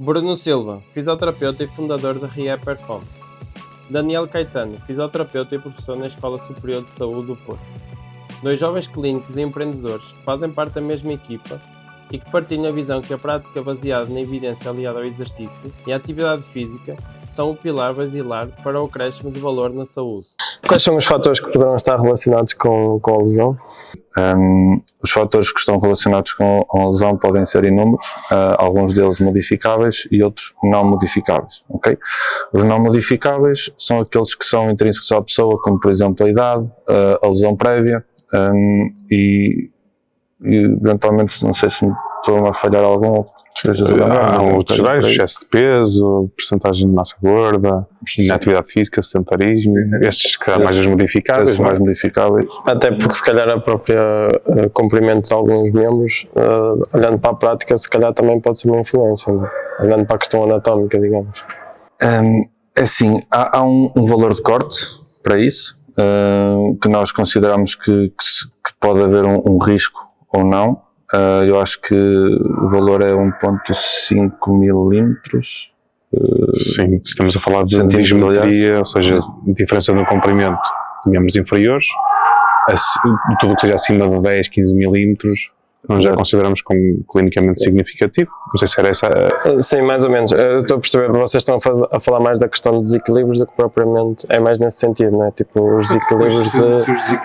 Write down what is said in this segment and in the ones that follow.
Bruno Silva, fisioterapeuta e fundador da RIE Performance. Daniel Caetano, fisioterapeuta e professor na Escola Superior de Saúde do Porto. Dois jovens clínicos e empreendedores que fazem parte da mesma equipa e que partilham a visão que a prática baseada na evidência aliada ao exercício e à atividade física são o pilar basilar para o acréscimo de valor na saúde. Quais são os fatores que poderão estar relacionados com a lesão? Os fatores que estão relacionados com a lesão podem ser inúmeros, alguns deles modificáveis e outros não modificáveis. Okay? Os não modificáveis são aqueles que são intrínsecos à pessoa, como por exemplo a idade, a lesão prévia e eventualmente, não sei se me estou a falhar algum, há outros gerais, excesso de peso, porcentagem de massa gorda, inatividade física, sedentarismo, estes que há mais os modificáveis. Mais modificáveis. Até porque se calhar a própria comprimento de alguns membros, olhando para a prática, se calhar também pode ser uma influência, não é? Olhando para a questão anatómica, digamos. É assim, há um valor de corte para isso, que nós consideramos que pode haver um risco ou não. Eu acho que o valor é 1.5 milímetros. Sim, estamos a falar de dismetria, ou seja, diferença no comprimento de membros inferiores, tudo o que seja acima de 10, 15 milímetros, nós já consideramos como clinicamente significativo. Não sei se era essa. Sim, mais ou menos. Eu estou a perceber, vocês estão a falar mais da questão de desequilíbrios do que propriamente, é mais nesse sentido, não é? Tipo, os desequilíbrios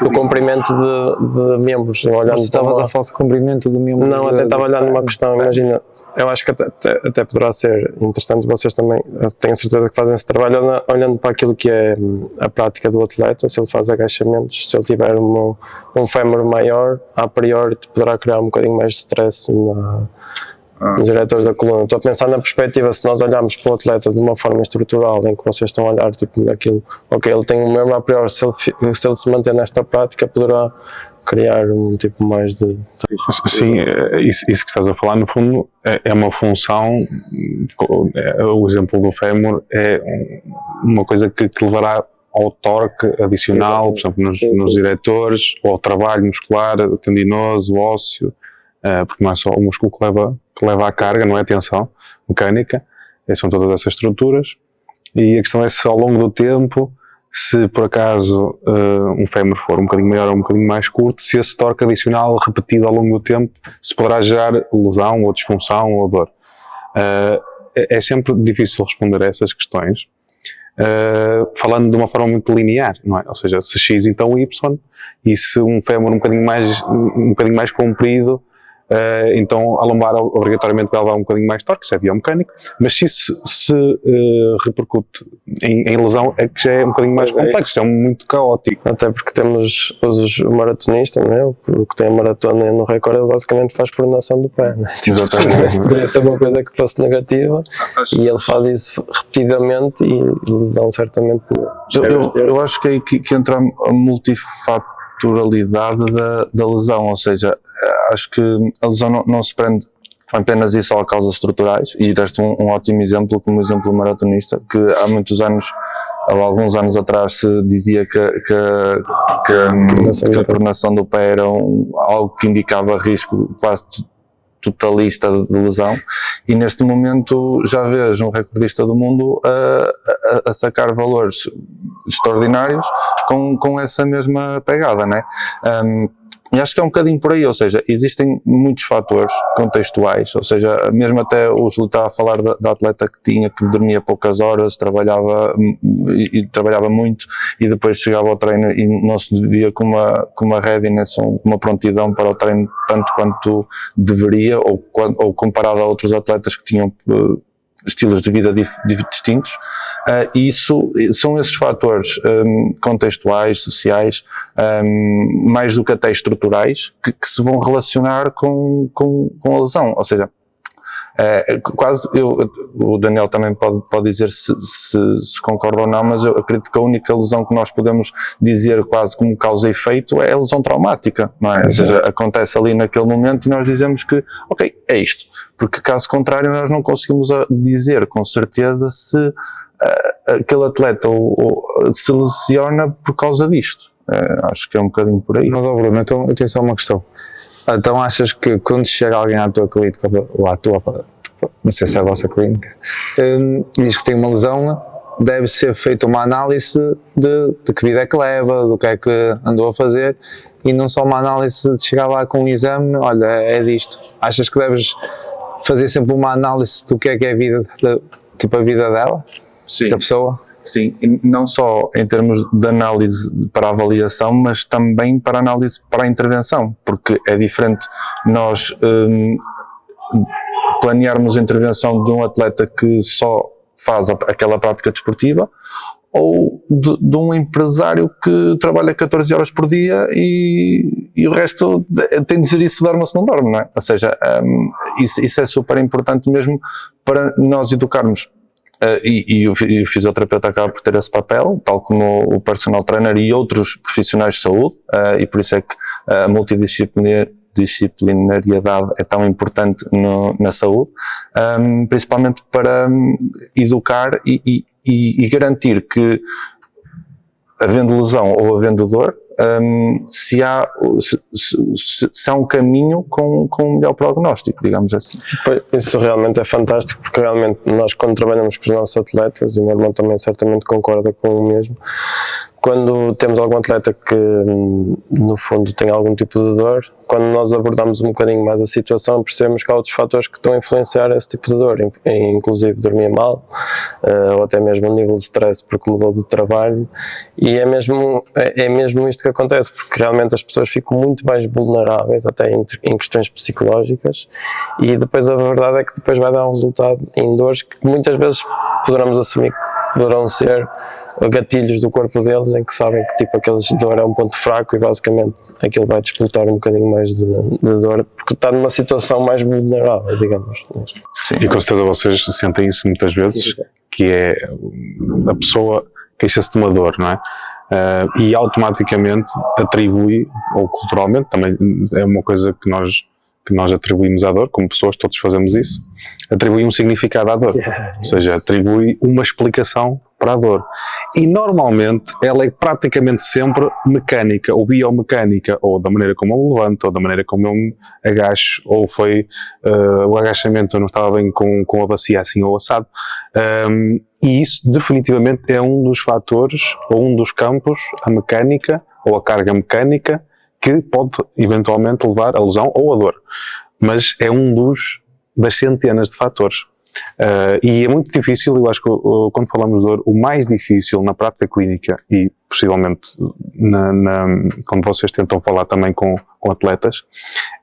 do comprimento de membros. Olhando, estavas a falar de comprimento de membros? Não, até estava olhando uma questão, imagina, eu acho que até poderá ser interessante, vocês também, tenho certeza que fazem esse trabalho, olhando para aquilo que é a prática do atleta, se ele faz agachamentos, se ele tiver um fémur maior, a priori poderá criar um bocadinho mais de stress nos diretores da coluna. Estou a pensar na perspectiva, se nós olharmos para o atleta de uma forma estrutural, em que vocês estão a olhar tipo naquilo, ok, ele tem um membro a priori, se ele se manter nesta prática, poderá criar um tipo mais de... Sim, isso que estás a falar, no fundo, é uma função, o exemplo do fémur é uma coisa que levará ao torque adicional, por exemplo, nos diretores, ou ao trabalho muscular, tendinoso, ósseo, porque não é só o músculo que leva a carga, não é a tensão mecânica, são todas essas estruturas, e a questão é se ao longo do tempo, se por acaso um fémur for um bocadinho maior ou um bocadinho mais curto, se esse torque adicional repetido ao longo do tempo, se poderá gerar lesão ou disfunção ou dor. É sempre difícil responder a essas questões, falando de uma forma muito linear, não é? Ou seja, se X então Y, e se um fémur um bocadinho mais comprido, então a lombar obrigatoriamente vai levar um bocadinho mais torque, isso é biomecânico, mas se isso se repercute em lesão é que já é um bocadinho mais complexo, isso é muito caótico. Até porque temos o maratonista, não é? O que tem a maratona no recorde, ele basicamente faz pronação do pé, não é? Tipo, poderia ser uma coisa que fosse negativa e ele faz isso repetidamente e lesão certamente não. Eu acho que é aí que entra a multifatoralidade da lesão, ou seja, acho que a lesão não se prende apenas e só a causas estruturais, e deste um ótimo exemplo, como o exemplo do maratonista, que há muitos anos, há alguns anos atrás, se dizia que a pronação do pé era algo que indicava risco quase totalista de lesão, e neste momento já vejo um recordista do mundo a sacar valores extraordinários com essa mesma pegada, né? E acho que é um bocadinho por aí, ou seja, existem muitos fatores contextuais, ou seja, mesmo até o Júlio estava a falar da atleta que dormia poucas horas, trabalhava muito e depois chegava ao treino e não se via com uma readiness, uma prontidão para o treino tanto quanto deveria, ou comparado a outros atletas que tinham estilos de vida distintos, e isso são esses fatores contextuais, sociais, mais do que até estruturais, que se vão relacionar com a lesão, ou seja, quase, o Daniel também pode dizer se concorda ou não, mas eu acredito que a única lesão que nós podemos dizer quase como causa e efeito é a lesão traumática, não é? Ou seja, acontece ali naquele momento e nós dizemos que, ok, é isto, porque caso contrário nós não conseguimos dizer com certeza se aquele atleta se lesiona por causa disto. Acho que é um bocadinho por aí. Mas, Bruno, então eu tenho só uma questão. Então achas que quando chega alguém à tua clínica ou à tua não sei se é a vossa clínica, diz que tem uma lesão, deve ser feita uma análise de que vida é que leva, do que é que andou a fazer, e não só uma análise de chegar lá com um exame, olha, é disto. Achas que deves fazer sempre uma análise do que é a vida, tipo a vida dela, Sim. da pessoa? Sim, e não só em termos de análise para avaliação, mas também para análise para a intervenção, porque é diferente nós planearmos a intervenção de um atleta que só faz aquela prática desportiva, ou de um empresário que trabalha 14 horas por dia e o resto tem de gerir se dorme ou se não dorme, não é? Ou seja, isso é super importante mesmo para nós educarmos. E o fisioterapeuta acaba por ter esse papel, tal como o personal trainer e outros profissionais de saúde, e por isso é que a multidisciplinariedade é tão importante na saúde, principalmente para educar e garantir que, havendo lesão ou havendo dor, se há um caminho com um melhor prognóstico, digamos assim. Isso realmente é fantástico, porque realmente nós, quando trabalhamos com os nossos atletas, e o meu irmão também certamente concorda com o mesmo, quando temos algum atleta que no fundo tem algum tipo de dor, quando nós abordamos um bocadinho mais a situação, percebemos que há outros fatores que estão a influenciar esse tipo de dor, inclusive dormir mal, ou até mesmo um nível de stress porque mudou de trabalho, e é mesmo isto que acontece, porque realmente as pessoas ficam muito mais vulneráveis até em questões psicológicas, e depois a verdade é que depois vai dar um resultado em dores que muitas vezes poderemos assumir que poderão ser gatilhos do corpo deles, em que sabem que tipo aqueles dor é um ponto fraco e basicamente aquilo vai disputar um bocadinho mais de dor, porque está numa situação mais vulnerável, digamos. Sim. E com certeza vocês sentem isso muitas vezes, que é a pessoa queixa-se de uma dor, não é? E automaticamente atribui, ou culturalmente também é uma coisa que nós atribuímos à dor, como pessoas todos fazemos isso, atribui um significado à dor, ou seja, atribui uma explicação para a dor. E normalmente ela é praticamente sempre mecânica ou biomecânica, ou da maneira como eu me levanto, ou da maneira como eu me agacho, ou foi o agachamento, eu não estava bem com a bacia assim ou assado. E isso definitivamente é um dos fatores, ou um dos campos, a mecânica ou a carga mecânica, que pode eventualmente levar a lesão ou a dor. Mas é das centenas de fatores. E é muito difícil, eu acho que quando falamos de dor, o mais difícil na prática clínica e possivelmente quando vocês tentam falar também com atletas,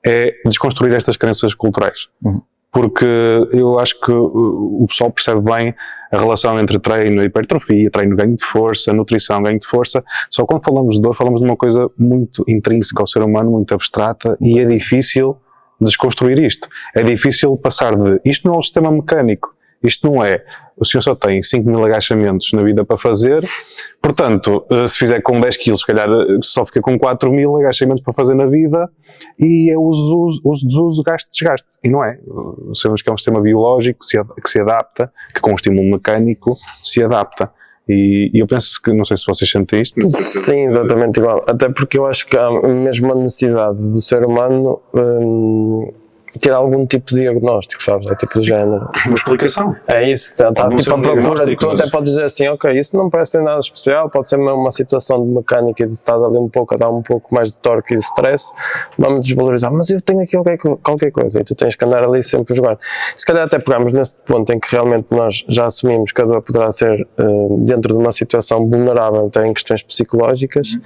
é desconstruir estas crenças culturais. Porque eu acho que o pessoal percebe bem a relação entre treino e hipertrofia, treino ganho de força, nutrição ganho de força, só quando falamos de dor falamos de uma coisa muito intrínseca ao ser humano, muito abstrata, e é difícil desconstruir isto. É difícil passar de isto não é um sistema mecânico, isto não é, o senhor só tem 5.000 agachamentos na vida para fazer, portanto, se fizer com 10 kg, se calhar só fica com 4.000 agachamentos para fazer na vida, e é uso, desuso, gasto, desgaste. E não é. Sabemos que é um sistema biológico que se adapta, que com um estímulo mecânico se adapta. E eu penso que, não sei se vocês sentem isto. Sim, exatamente igual. Até porque eu acho que há mesmo a necessidade do ser humano ter algum tipo de diagnóstico, sabes? É tipo de género. Uma explicação. É isso, está tipo a procura. Tu até podes dizer assim, ok, isso não parece ser nada especial, pode ser uma situação de mecânica e de estás ali um pouco a dar um pouco mais de torque e de stress, vamos desvalorizar, mas eu tenho aqui qualquer coisa, e tu tens que andar ali sempre a jogar. Se calhar até pegamos nesse ponto em que realmente nós já assumimos que a dor poderá ser dentro de uma situação vulnerável, até em questões psicológicas,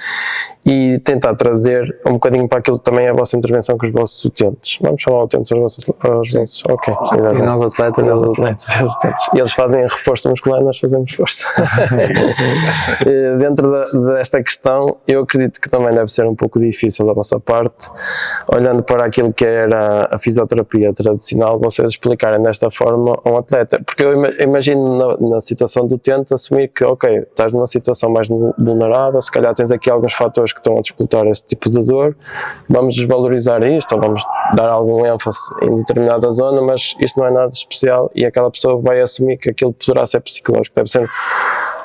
e tentar trazer um bocadinho para aquilo que também é a vossa intervenção com os vossos utentes. Vamos chamar utentes aos vossos, ok. E nós atletas. E eles fazem reforço muscular, nós fazemos força. Dentro desta questão, eu acredito que também deve ser um pouco difícil da vossa parte, olhando para aquilo que era a fisioterapia tradicional, vocês explicarem desta forma a um atleta, porque eu imagino na situação do utente assumir que, ok, estás numa situação mais vulnerável, se calhar tens aqui alguns fatores que estão a disputar esse tipo de dor, vamos desvalorizar isto, ou vamos dar algum ênfase em determinada zona, mas isto não é nada especial, e aquela pessoa vai assumir que aquilo poderá ser psicológico. Deve ser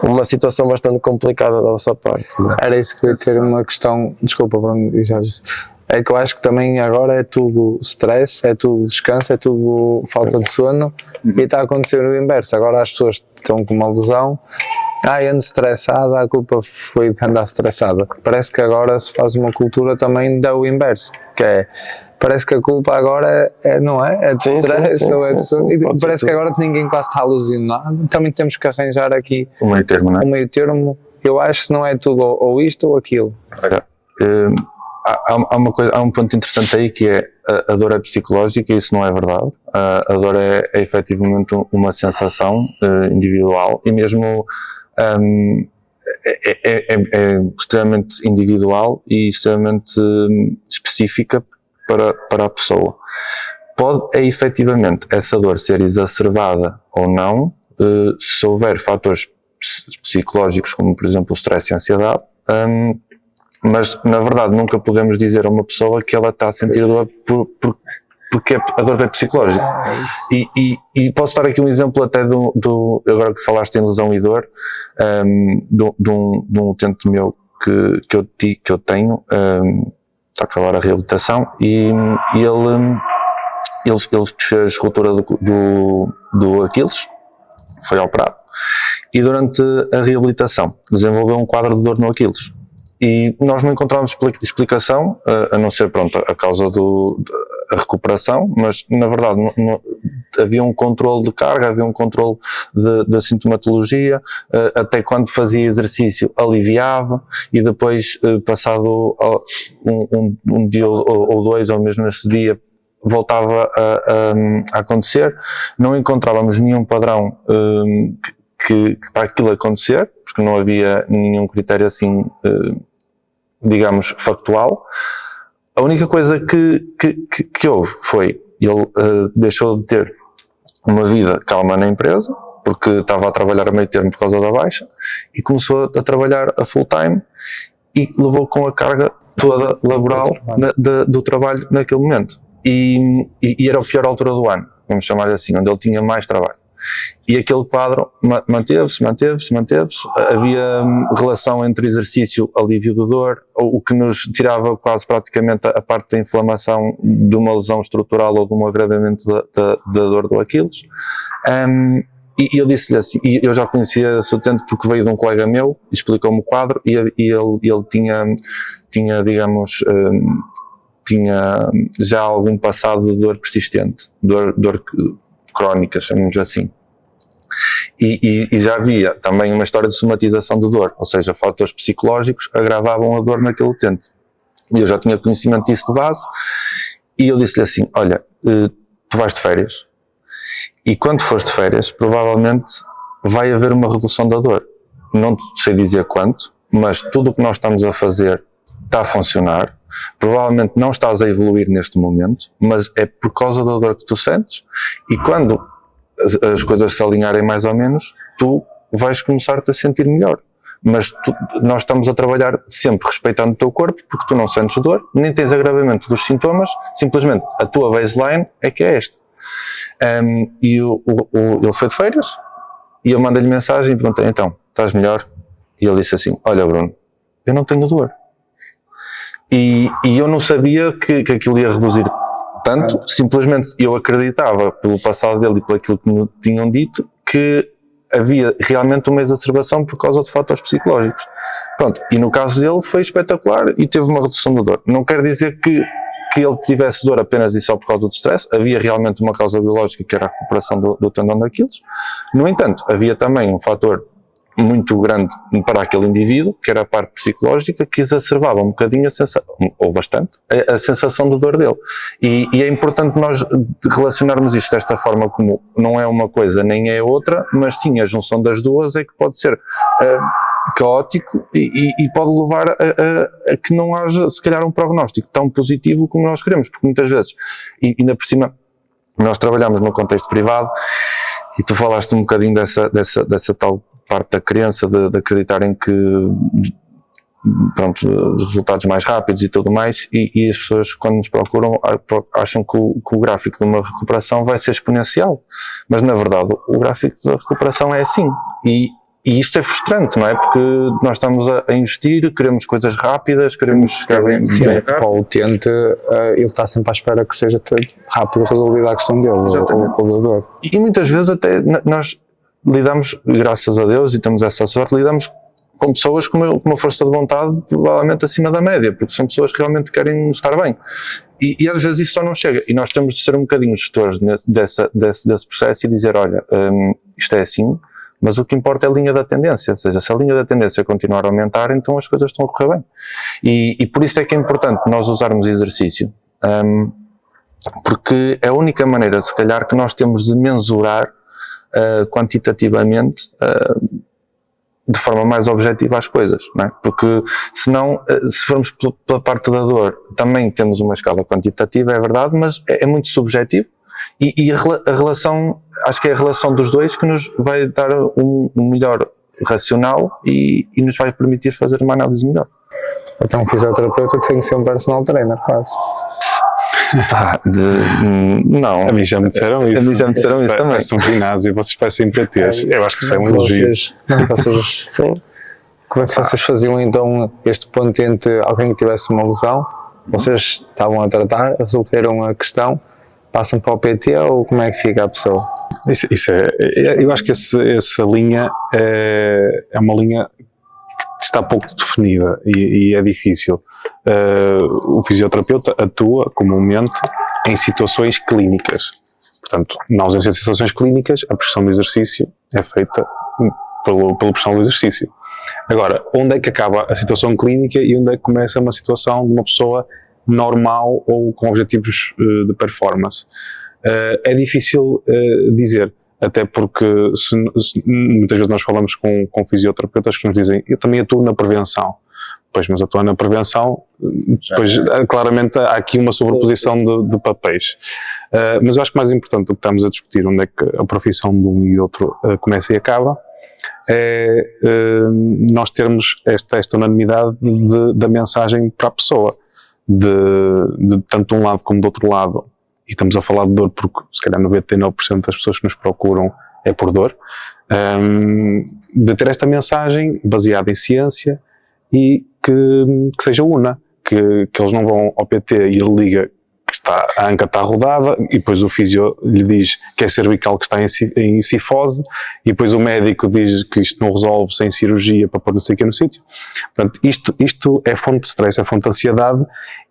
uma situação bastante complicada da vossa parte. Era isso que eu ia ter uma questão, desculpa Bruno, já disse. É que eu acho que também agora é tudo stress, é tudo descanso, é tudo falta de sono e está a acontecer o inverso. Agora as pessoas estão com uma lesão, ando estressada, a culpa foi de andar estressada. Parece que agora se faz uma cultura também do inverso, que é, parece que a culpa agora não é? É de stress ou é de sono. E parece que agora ninguém quase está alucinado. Também temos que arranjar aqui um meio termo, não é? um meio termo. Eu acho que não é tudo ou isto ou aquilo. Olha, há um ponto interessante aí que é a dor é psicológica e isso não é verdade. A dor é efetivamente uma sensação individual e mesmo é extremamente individual e extremamente específica para a pessoa. Pode efetivamente essa dor ser exacerbada ou não se houver fatores psicológicos como por exemplo o stress e a ansiedade, mas na verdade nunca podemos dizer a uma pessoa que ela está a sentir dor porque a dor é psicológica. E posso dar aqui um exemplo até agora que falaste em lesão e dor, de um utente meu que eu tenho, está a acabar a reabilitação e ele fez ruptura do Aquiles, foi operado e durante a reabilitação desenvolveu um quadro de dor no Aquiles. E nós não encontramos explicação, a não ser, pronto, a causa da recuperação, mas na verdade havia um controle de carga, havia um controle da sintomatologia, até quando fazia exercício aliviava e depois, passado um dia ou dois, ou mesmo nesse dia, voltava a acontecer. Não encontrávamos nenhum padrão que para aquilo acontecer, porque não havia nenhum critério assim, digamos, factual. A única coisa que houve foi, ele deixou de ter uma vida calma na empresa, porque estava a trabalhar a meio termo por causa da baixa, e começou a trabalhar a full time, e levou com a carga toda laboral do trabalho naquele momento. E era a pior altura do ano, vamos chamar assim, onde ele tinha mais trabalho. E aquele quadro manteve-se, havia relação entre exercício e alívio de dor, o que nos tirava quase praticamente a parte da inflamação de uma lesão estrutural ou de um agravamento da dor do Aquiles. E eu disse-lhe assim, e eu já conhecia esse utente porque veio de um colega meu, explicou-me o quadro e ele tinha, digamos, tinha já algum passado de dor persistente, dor crónica, chamamos assim. E já havia também uma história de somatização de dor, ou seja, fatores psicológicos agravavam a dor naquele utente. E eu já tinha conhecimento disso de base, e eu disse-lhe assim, olha, tu vais de férias, e quando fores de férias, provavelmente vai haver uma redução da dor. Não sei dizer quanto, mas tudo o que nós estamos a fazer está a funcionar. Provavelmente não estás a evoluir neste momento, mas é por causa da dor que tu sentes, e quando as coisas se alinharem mais ou menos, tu vais começar-te a sentir melhor. Mas nós estamos a trabalhar sempre respeitando o teu corpo, porque tu não sentes dor, nem tens agravamento dos sintomas, simplesmente a tua baseline é que é esta. E ele foi de férias, e eu mandei-lhe mensagem e perguntei, então, estás melhor? E ele disse assim, olha Bruno, eu não tenho dor. E eu não sabia que aquilo ia reduzir tanto, simplesmente eu acreditava pelo passado dele e por aquilo que me tinham dito que havia realmente uma exacerbação por causa de fatores psicológicos. Pronto, e no caso dele foi espetacular e teve uma redução da dor. Não quer dizer que ele tivesse dor apenas e só por causa do stress, havia realmente uma causa biológica que era a recuperação do tendão de Aquiles. No entanto, havia também um fator muito grande para aquele indivíduo, que era a parte psicológica, que exacerbava um bocadinho ou bastante, a sensação de dor dele. E é importante nós relacionarmos isto desta forma, como não é uma coisa nem é outra, mas sim a junção das duas é que pode ser caótico e pode levar a que não haja, se calhar, um prognóstico tão positivo como nós queremos, porque muitas vezes, e ainda por cima, nós trabalhamos no contexto privado, e tu falaste um bocadinho dessa tal parte da crença de acreditarem que, pronto, resultados mais rápidos e tudo mais, e as pessoas quando nos procuram acham que o gráfico de uma recuperação vai ser exponencial, mas na verdade o gráfico da recuperação é assim, e E isto é frustrante, não é? Porque nós estamos a investir, queremos coisas rápidas, queremos ficar bem Para o utente, ele está sempre à espera que seja rápido resolvida a questão dele, ou da dor. E muitas vezes até nós lidamos, graças a Deus, e temos essa sorte, lidamos com pessoas com uma força de vontade provavelmente acima da média, porque são pessoas que realmente querem estar bem. E às vezes isso só não chega. E nós temos de ser um bocadinho gestores desse processo e dizer, olha, isto é assim, mas o que importa é a linha da tendência, ou seja, se a linha da tendência continuar a aumentar, então as coisas estão a correr bem. E por isso é que é importante nós usarmos exercício, porque é a única maneira, se calhar, que nós temos de mensurar quantitativamente, de forma mais objetiva as coisas, não é? Porque senão, se formos pela parte da dor, também temos uma escala quantitativa, é verdade, mas é muito subjetivo. E a relação, acho que é a relação dos dois que nos vai dar um melhor racional e nos vai permitir fazer uma análise melhor. Então um fisioterapeuta tem que ser um personal trainer, quase. Não. A mim já me disseram isso. A mim já me disseram isso também. Parece um ginásio, vocês parecem PTs. Eu acho que isso é um elogio. Sim. Como é que vocês faziam então este ponto entre alguém que tivesse uma lesão, vocês estavam a tratar, resolveram a questão, passam para o PT ou como é que fica a pessoa? Eu acho que essa linha é uma linha que está pouco definida e é difícil. O fisioterapeuta atua comumente em situações clínicas. Portanto, na ausência de situações clínicas, a prescrição do exercício é feita pelo prescrição do exercício. Agora, onde é que acaba a situação clínica e onde é que começa uma situação de uma pessoa normal ou com objetivos de performance? É difícil dizer, até porque muitas vezes nós falamos com fisioterapeutas que nos dizem, eu também atuo na prevenção. Pois, mas atuar na prevenção, pois, claramente há aqui uma sobreposição de papéis. Mas eu acho que mais importante do que estamos a discutir, onde é que a profissão de um e outro começa e acaba, é nós termos esta unanimidade da mensagem para a pessoa, de tanto de um lado como do outro lado. E estamos a falar de dor porque se calhar 99% das pessoas que nos procuram é por dor, de ter esta mensagem baseada em ciência e que seja una, que eles não vão ao PT e ele liga que a anca está rodada e depois o fisio lhe diz que é cervical que está em cifose e depois o médico diz que isto não resolve sem cirurgia para pôr não sei o que no sítio. Portanto, isto é fonte de stress, é fonte de ansiedade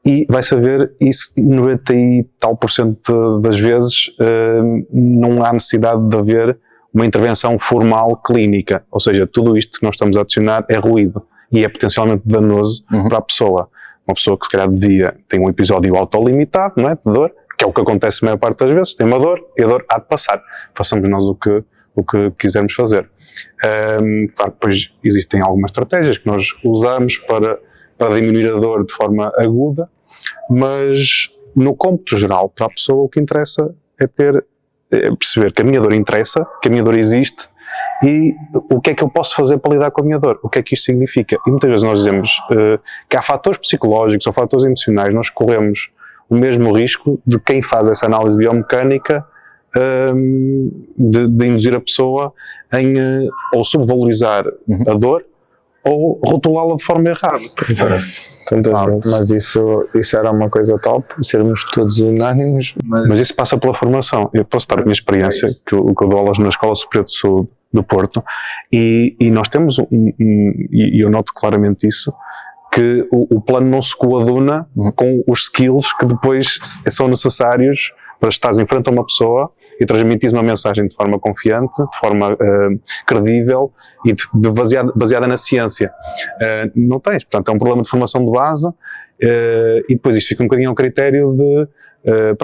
e vai saber isso 90 e tal % das vezes não há necessidade de haver uma intervenção formal clínica, ou seja, tudo isto que nós estamos a adicionar é ruído e é potencialmente danoso para a pessoa. Uma pessoa que se calhar tem um episódio autolimitado, não é, de dor, que é o que acontece a maior parte das vezes, tem uma dor e a dor há de passar. Façamos nós o que quisermos fazer. Claro, depois existem algumas estratégias que nós usamos para diminuir a dor de forma aguda, mas no cômputo geral, para a pessoa o que interessa é perceber que a minha dor interessa, que a minha dor existe, e o que é que eu posso fazer para lidar com a minha dor? O que é que isto significa? E muitas vezes nós dizemos que há fatores psicológicos ou fatores emocionais, nós corremos o mesmo risco de quem faz essa análise biomecânica de induzir a pessoa em ou subvalorizar a dor ou rotulá-la de forma errada. Mas isso era uma coisa top, sermos todos unânimes. Mas isso passa pela formação. Eu posso dar a minha experiência, que eu dou aulas na Escola Superior de Saúde do Porto, e nós temos, e eu noto claramente isso, que o plano não se coaduna com os skills que depois são necessários para estares em frente a uma pessoa e transmitires uma mensagem de forma confiante, de forma credível e baseada na ciência. Não tens, portanto é um problema de formação de base e depois isto fica um bocadinho ao critério de,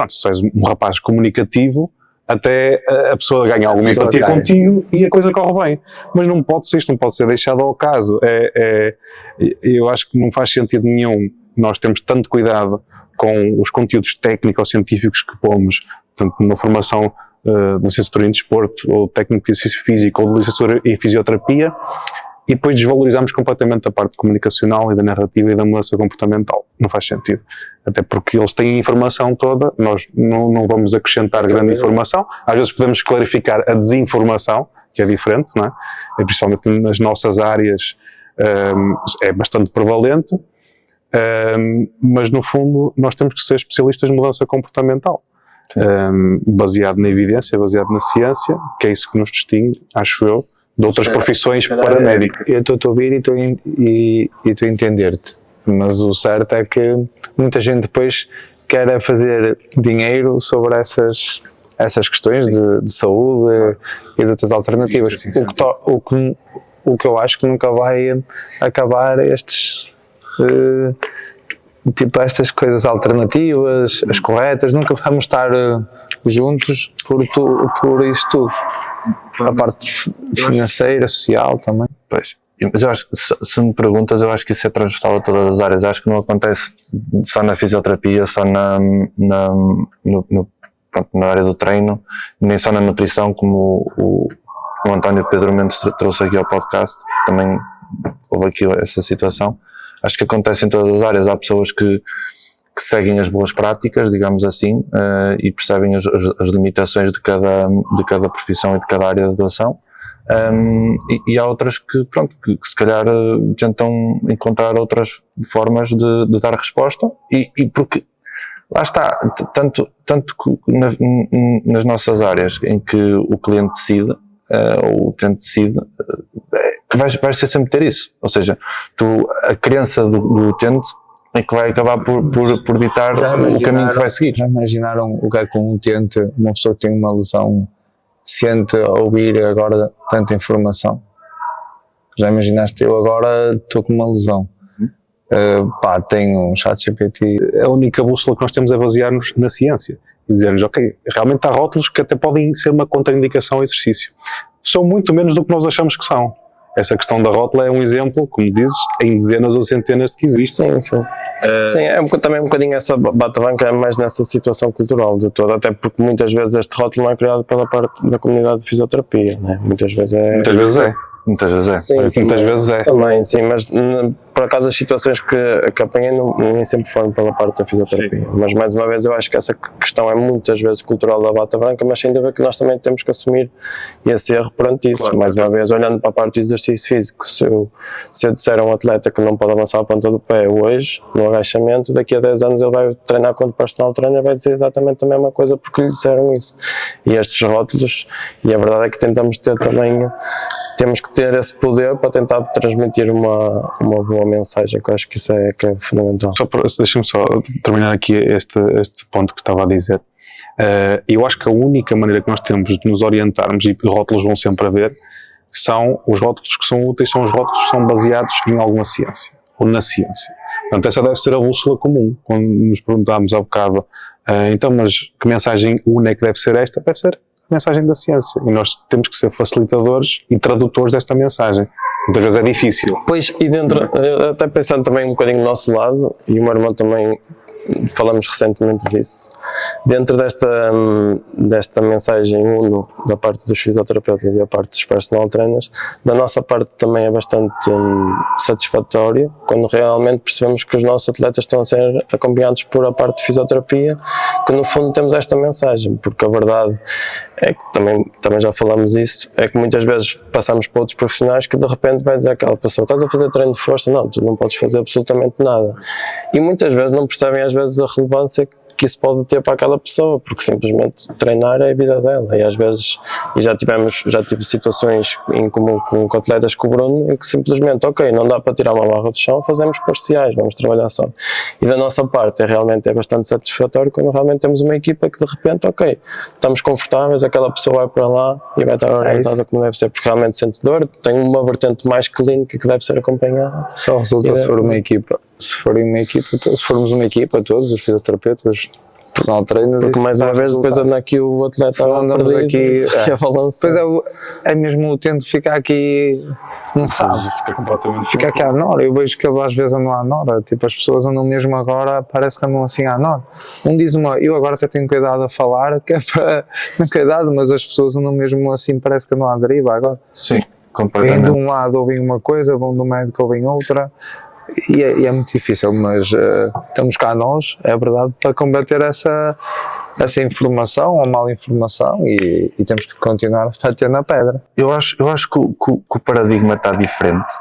se tu és um rapaz comunicativo, até a pessoa ganha alguma empatia contigo e a coisa corre bem. Mas não pode ser, isto não pode ser deixado ao acaso. Eu acho que não faz sentido nenhum nós termos tanto cuidado com os conteúdos técnico-científicos que pomos, portanto, numa formação de licenciatura em desporto, ou técnico de exercício físico, ou de licenciatura em fisioterapia, e depois desvalorizamos completamente a parte comunicacional e da narrativa e da mudança comportamental. Não faz sentido. Até porque eles têm a informação toda, nós não vamos acrescentar grande informação. Às vezes podemos clarificar a desinformação, que é diferente, não é? Principalmente nas nossas áreas é bastante prevalente, mas no fundo nós temos que ser especialistas de mudança comportamental. Baseado na evidência, baseado na ciência, que é isso que nos distingue, acho eu, de outras profissões paramédicas. Eu estou a ouvir e estou a entender-te, mas o certo é que muita gente depois quer fazer dinheiro sobre essas questões de saúde e de outras alternativas. O que eu acho que nunca vai acabar estas coisas alternativas, as corretas, nunca vamos estar juntos por isso tudo. A parte financeira, social também. Pois. Mas eu acho que, se me perguntas, eu acho que isso é transversal a todas as áreas. Acho que não acontece só na fisioterapia, só na área do treino, nem só na nutrição, como o António Pedro Mendes trouxe aqui ao podcast. Também houve aqui essa situação. Acho que acontece em todas as áreas. Há pessoas que seguem as boas práticas, digamos assim, e percebem as limitações de cada profissão e de cada área de atuação. E há outras que se calhar tentam encontrar outras formas de dar resposta e porque lá está, tanto nas nossas áreas em que o cliente decide, ou o utente decide, vais sempre ter isso, ou seja, a crença do utente é que vai acabar por ditar o caminho que vai seguir. Já imaginaram o que é que um utente, uma pessoa que tem uma lesão, sente a ouvir agora tanta informação? Já imaginaste, eu agora estou com uma lesão, tenho um ChatGPT. A única bússola que nós temos é basear-nos na ciência e dizer-nos, ok, realmente há rótulos que até podem ser uma contraindicação ao exercício. São muito menos do que nós achamos que são. Essa questão da rótula é um exemplo, como dizes, em dezenas ou centenas de que existem. Sim. Sim, também um bocadinho essa bate-banca, é mais nessa situação cultural de toda, até porque muitas vezes este rótulo não é criado pela parte da comunidade de fisioterapia, né? Muitas vezes é. Sim, muitas vezes é. Também, sim, mas por acaso as situações que apanhei nem sempre foram pela parte da fisioterapia. Sim. Mas mais uma vez eu acho que essa questão é muitas vezes cultural da bata branca, mas sem dúvida que nós também temos que assumir esse erro perante isso. Claro. Mais uma vez, olhando para a parte do exercício físico, se eu disser a um atleta que não pode avançar a ponta do pé hoje, no agachamento, daqui a 10 anos ele vai treinar quando personal trainer, vai dizer exatamente a mesma coisa porque lhe disseram isso. E estes rótulos, e a verdade é que tentamos ter também, temos que ter esse poder para tentar transmitir uma boa mensagem, que eu acho que isso é fundamental. Deixa-me só terminar aqui este ponto que estava a dizer. Eu acho que a única maneira que nós temos de nos orientarmos, e rótulos vão sempre haver, são os rótulos que são úteis, são os rótulos que são baseados em alguma ciência, ou na ciência. Portanto, essa deve ser a bússola comum. Quando nos perguntámos há bocado, então, mas que mensagem única é que deve ser esta? Deve ser a mensagem da ciência. E nós temos que ser facilitadores e tradutores desta mensagem. Muitas vezes é difícil. Pois, e dentro, até pensando também um bocadinho do nosso lado, e o meu irmão também, falamos recentemente disso, dentro desta mensagem uno da parte dos fisioterapeutas e da parte dos personal trainers, da nossa parte também é bastante satisfatório quando realmente percebemos que os nossos atletas estão a ser acompanhados por a parte de fisioterapia, que no fundo temos esta mensagem, porque a verdade é que também já falamos isso, é que muitas vezes passamos para outros profissionais que de repente vai dizer àquela pessoa, estás a fazer treino de força? Não, tu não podes fazer absolutamente nada. E muitas vezes não percebem às vezes a relevância que isso pode ter para aquela pessoa, porque simplesmente treinar é a vida dela, e às vezes, e já tive situações em comum com atletas com o Bruno, em que simplesmente, ok, não dá para tirar uma barra do chão, fazemos parciais, vamos trabalhar só. E da nossa parte é bastante satisfatório quando realmente temos uma equipa que de repente, ok, estamos confortáveis, aquela pessoa vai para lá e vai estar orientada como deve ser, porque realmente sente dor, tem uma vertente mais clínica que deve ser acompanhada. Só resulta se for uma equipa. Se formos uma equipa, todos os fisioterapeutas, personal trainers, porque mais uma vez depois anda aqui o atleta andamos aqui a balançar. Pois é mesmo o tento ficar aqui, não sabe, fica aqui à Nora. Eu vejo que eles às vezes andam à Nora, tipo as pessoas andam mesmo agora, parece que andam assim à Nora. Diz eu agora até tenho cuidado a falar, que é para, não cuidado, mas as pessoas andam mesmo assim, parece que andam à deriva agora. Sim. Vêm de completamente. um lado ouvem uma coisa, vão do médico ouvem outra, e é muito difícil, mas estamos cá nós, é verdade, para combater essa informação ou mal informação e temos que continuar a bater na pedra. Eu acho que o paradigma está diferente.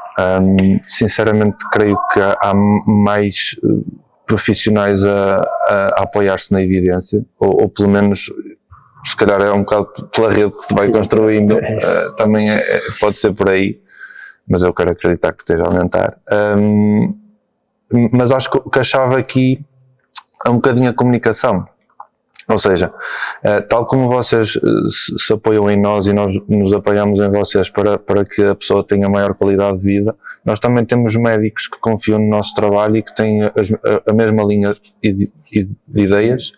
Sinceramente, creio que há mais profissionais a apoiar-se na evidência, ou pelo menos, se calhar é um bocado pela rede que se vai construindo, também pode ser por aí, mas eu quero acreditar que esteja a aumentar. Mas acho que a chave aqui é um bocadinho a comunicação. Ou seja, tal como vocês se apoiam em nós e nós nos apoiamos em vocês para que a pessoa tenha maior qualidade de vida, nós também temos médicos que confiam no nosso trabalho e que têm a mesma linha de ideias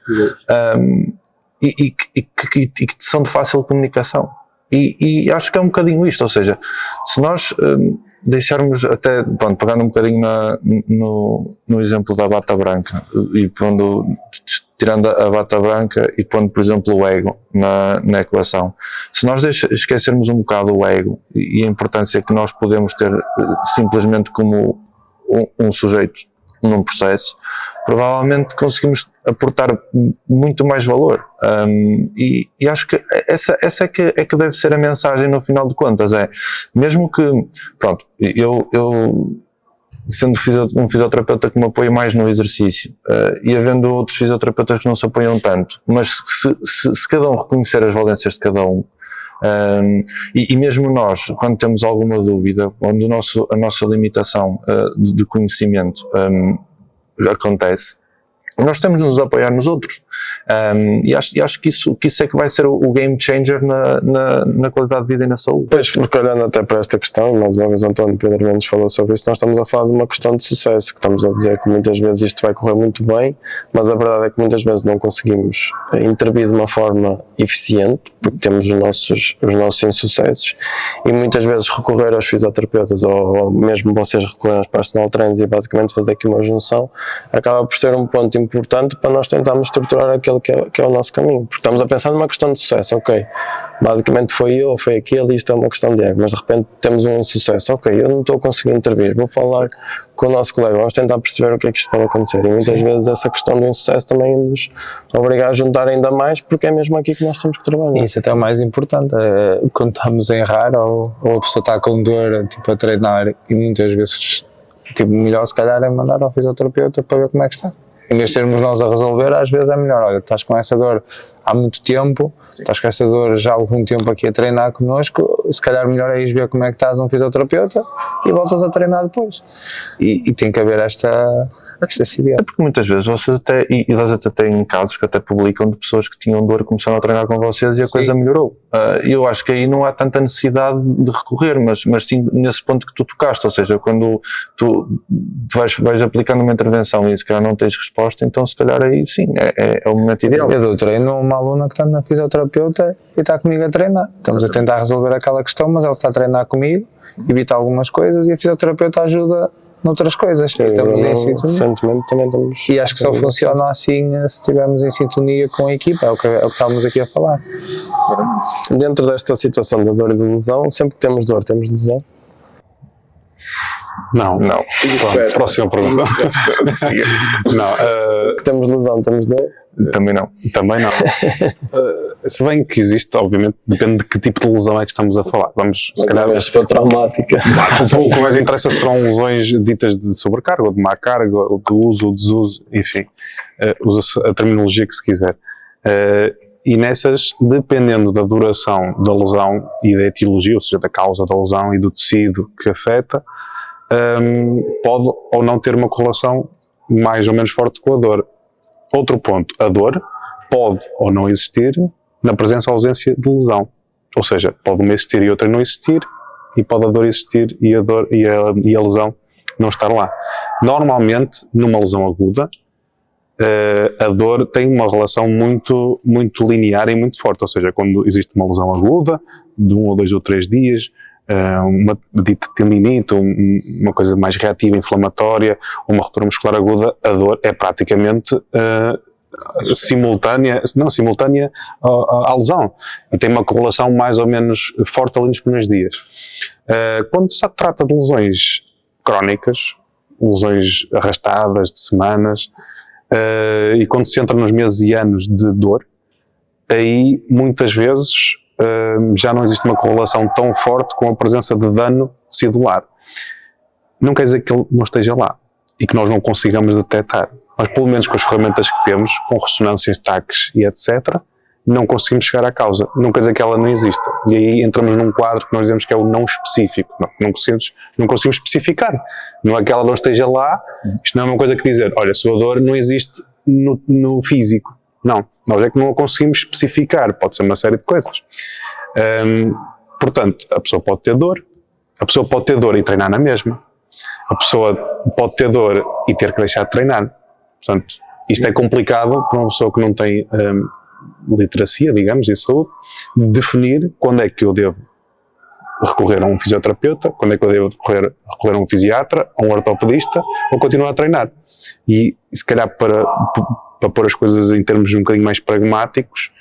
e que são de fácil comunicação. E acho que é um bocadinho isto, ou seja, se nós deixarmos até, pronto, pegando um bocadinho no exemplo da bata branca e tirando a bata branca e pondo, por exemplo, o ego na equação. Se nós esquecermos um bocado o ego e a importância que nós podemos ter simplesmente como um sujeito num processo, provavelmente conseguimos aportar muito mais valor. E acho que essa é que deve ser a mensagem no final de contas, mesmo que, pronto, eu sendo um fisioterapeuta que me apoia mais no exercício e havendo outros fisioterapeutas que não se apoiam tanto, mas se cada um reconhecer as valências de cada um, e mesmo nós, quando temos alguma dúvida, onde a nossa limitação de conhecimento acontece, nós temos de nos apoiar nos outros. E acho que isso é que vai ser o game changer na qualidade de vida e na saúde. Pois, porque olhando até para esta questão, e mais uma vez o António Pedro Mendes falou sobre isso, nós estamos a falar de uma questão de sucesso, que estamos a dizer que muitas vezes isto vai correr muito bem, mas a verdade é que muitas vezes não conseguimos intervir de uma forma eficiente, porque temos os nossos insucessos, e muitas vezes recorrer aos fisioterapeutas, ou mesmo vocês recorrem aos personal trainers e basicamente fazer aqui uma junção, acaba por ser um ponto importante para nós tentarmos estruturar aquele que é o nosso caminho, porque estamos a pensar numa questão de sucesso, ok, basicamente foi eu, foi aquele, isto é uma questão de ego, mas de repente temos um insucesso, ok, eu não estou conseguindo intervir, vou falar com o nosso colega, vamos tentar perceber o que é que isto pode acontecer, e muitas vezes essa questão do insucesso também nos obriga a juntar ainda mais, porque é mesmo aqui que nós temos que trabalhar. Isso até é o mais importante, quando estamos em errar ou a pessoa está com dor tipo, a treinar e muitas vezes tipo, melhor se calhar é mandar ao fisioterapeuta para ver como é que está. Em vez de sermos nós a resolver, às vezes é melhor, olha, estás com essa dor há muito tempo, estás com essa dor já há algum tempo aqui a treinar connosco, se calhar melhor é ir ver como é que estás um fisioterapeuta e voltas a treinar depois. E tem que haver esta civilidade. É porque muitas vezes vocês e vocês até têm casos que até publicam de pessoas que tinham dor começaram a treinar com vocês e a coisa melhorou. E eu acho que aí não há tanta necessidade de recorrer, mas sim nesse ponto que tu tocaste, ou seja, quando tu vais aplicando uma intervenção e se calhar não tens resposta, então se calhar aí sim, é o momento ideal. Eu dou treino a uma aluna que está na fisioterapeuta e está comigo a treinar. Estamos a tentar resolver aquela questão, mas ela está a treinar comigo, evita algumas coisas e a fisioterapeuta ajuda noutras coisas. Estamos em sintonia. Recentemente também estamos. E acho que só funciona assim se estivermos em sintonia com a equipa, é o que estamos aqui a falar. Dentro desta situação da dor e de lesão, sempre que temos dor, temos lesão. Não. Não. Pronto, próxima pergunta. Não, Temos lesão, temos dor. Também não. também não. Se bem que existe, obviamente, depende de que tipo de lesão é que estamos a falar. Vamos, se calhar, Se for traumática. o que mais interessa serão lesões ditas de sobrecarga, ou de má carga, ou de uso ou desuso, enfim, usa-se a terminologia que se quiser. E nessas, dependendo da duração da lesão e da etiologia, ou seja, da causa da lesão e do tecido que afeta, pode ou não ter uma correlação mais ou menos forte com a dor. Outro ponto, a dor pode ou não existir na presença ou ausência de lesão. Ou seja, pode uma existir e outra não existir, e pode a dor existir e a lesão não estar lá. Normalmente, numa lesão aguda, a dor tem uma relação muito, muito linear e muito forte. Ou seja, quando existe uma lesão aguda, de 1 ou 2 ou 3 dias, uma dita tendinite, uma coisa mais reativa, inflamatória, uma ruptura muscular aguda, a dor é praticamente simultânea à lesão, e tem uma correlação mais ou menos forte ali nos primeiros dias. Quando se trata de lesões crónicas, lesões arrastadas de semanas, e quando se entra nos meses e anos de dor, aí muitas vezes já não existe uma correlação tão forte com a presença de dano tecidular. Não quer dizer que ele não esteja lá e que nós não consigamos detectar, mas pelo menos com as ferramentas que temos, com ressonâncias, taques e etc., não conseguimos chegar à causa. Não quer dizer que ela não exista. E aí entramos num quadro que nós dizemos que é o não específico. Não conseguimos especificar. Não é que ela não esteja lá. Isto não é uma coisa que dizer, olha, a sua dor não existe no físico. Não. Nós é que não a conseguimos especificar. Pode ser uma série de coisas. Portanto, a pessoa pode ter dor. A pessoa pode ter dor e treinar na mesma. A pessoa pode ter dor e ter que deixar de treinar. Portanto, isto é complicado para uma pessoa que não tem literacia, digamos, em saúde, definir quando é que eu devo recorrer a um fisioterapeuta, quando é que eu devo recorrer a um fisiatra, a um ortopedista, ou continuar a treinar. E se calhar para pôr as coisas em termos um bocadinho mais pragmáticos,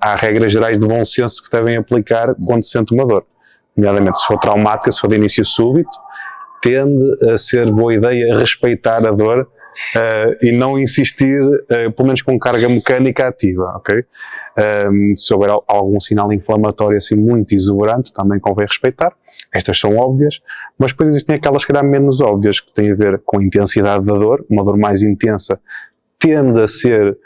há regras gerais de bom senso que se devem aplicar quando se sente uma dor. Nomeadamente, se for traumática, se for de início súbito, tende a ser boa ideia respeitar a dor e não insistir, pelo menos com carga mecânica ativa, ok? Se houver algum sinal inflamatório assim muito exuberante, também convém respeitar. Estas são óbvias, mas depois existem aquelas que calhar menos óbvias, que têm a ver com a intensidade da dor. Uma dor mais intensa tende a ser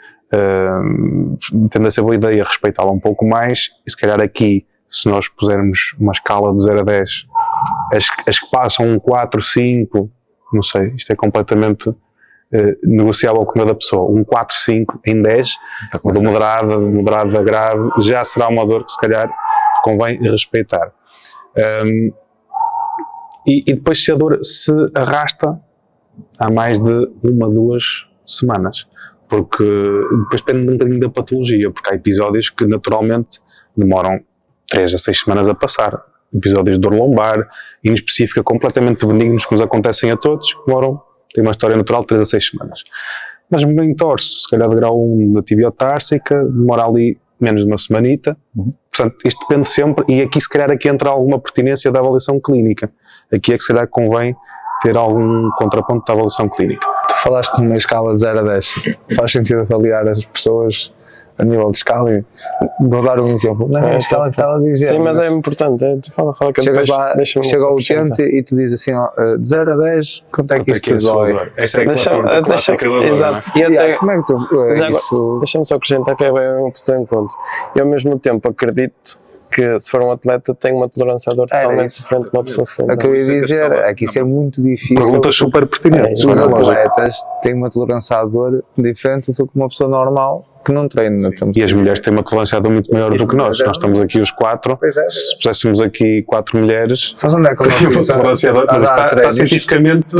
boa ideia respeitá-la um pouco mais, e se calhar aqui, se nós pusermos uma escala de 0 a 10, as que passam um 4, 5, não sei, isto é completamente negociável com cada pessoa. Um 4, 5 em 10, de moderada a grave, já será uma dor que se calhar convém respeitar. E depois, se a dor se arrasta há mais de 1 a 2 semanas, porque depois depende um bocadinho da patologia, porque há episódios que naturalmente demoram 3 a 6 semanas a passar. Episódios de dor lombar, inespecífica, completamente benignos, que nos acontecem a todos, que têm uma história natural de 3 a 6 semanas. Mas me entorce, se calhar de grau 1 da tibiotársica, demora ali menos de uma semanita. Portanto, isto depende sempre, e aqui se calhar entra alguma pertinência da avaliação clínica. Aqui é que se calhar convém ter algum contraponto da avaliação clínica. Tu falaste numa escala de 0 a 10. Faz sentido avaliar as pessoas a nível de escala? Vou dar um exemplo. Não é a escala que estava a dizer. Sim, mas é importante. Fala que chega ao utente e tu dizes assim, de 0 a 10, quanto é que isso te dói? Esta é a pergunta clássica da dor, exato. não é? E até, como é que tu... isso... Deixa-me só acrescentar que é bem um que tenho em conta. E ao mesmo tempo acredito que se for um atleta tem uma tolerância à dor totalmente diferente de uma pessoa sem. O que eu ia dizer é que isso é muito difícil. Perguntas super pertinentes. Os atletas têm uma tolerância à dor diferente do que uma pessoa normal que não treina. E as mulheres têm uma tolerância à dor muito maior do que nós. Nós estamos aqui os 4. Se puséssemos aqui 4 mulheres, sabes onde é que uma tolerância à dor, mas está cientificamente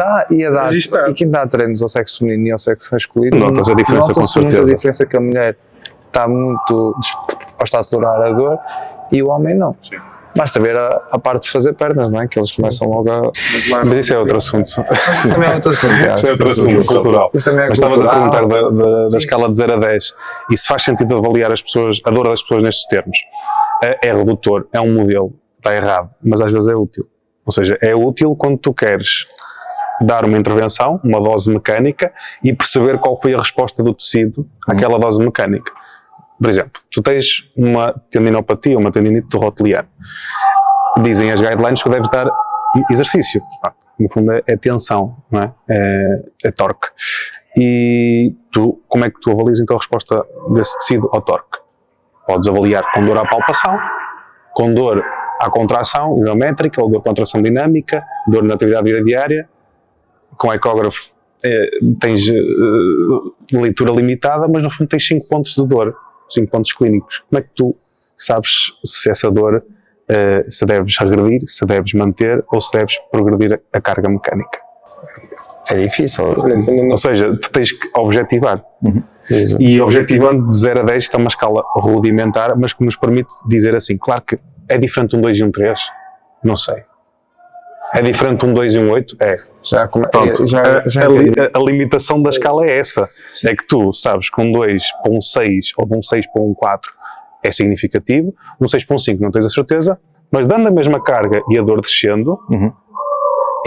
registado. E quem dá treinos ao sexo feminino e ao sexo masculino, nota-se a diferença, com certeza. Muito a diferença que a mulher está muito disposta a tolerar a dor e o homem não. Sim. Basta ver a parte de fazer pernas, não é? Que eles começam logo a... Mas isso é outro assunto. Isso também é outro assunto. Isso é outro assunto cultural. Isso também é mas estavas a perguntar da escala de 0 a 10 e se faz sentido avaliar a dor das pessoas nestes termos. É redutor, é um modelo, está errado, mas às vezes é útil. Ou seja, é útil quando tu queres dar uma intervenção, uma dose mecânica, e perceber qual foi a resposta do tecido àquela dose mecânica. Por exemplo, tu tens uma tendinopatia, uma tendinite do rotiliano. Dizem as guidelines que deves dar exercício. No fundo é tensão, não é? É torque. E como é que tu avalias então a resposta desse tecido ao torque? Podes avaliar com dor à palpação, com dor à contração isométrica, ou dor à contração dinâmica, dor na atividade vida diária. Com ecógrafo tens leitura limitada, mas no fundo tens 5 pontos de dor. 5 pontos clínicos. Como é que tu sabes se essa dor se deves regredir, se deves manter ou se deves progredir a carga mecânica? É difícil. Ou seja, tu tens que objetivar. E objetivando de 0 a 10 está uma escala rudimentar, mas que nos permite dizer assim, claro que é diferente um 2 e um 3, não sei. É diferente um 2 e um 8? É. Já, Pronto, já a limitação da escala é essa. É que tu sabes que um 2 para um 6 ou de um 6 para um 4 é significativo, um 6 para um 5 não tens a certeza, mas dando a mesma carga e a dor descendo,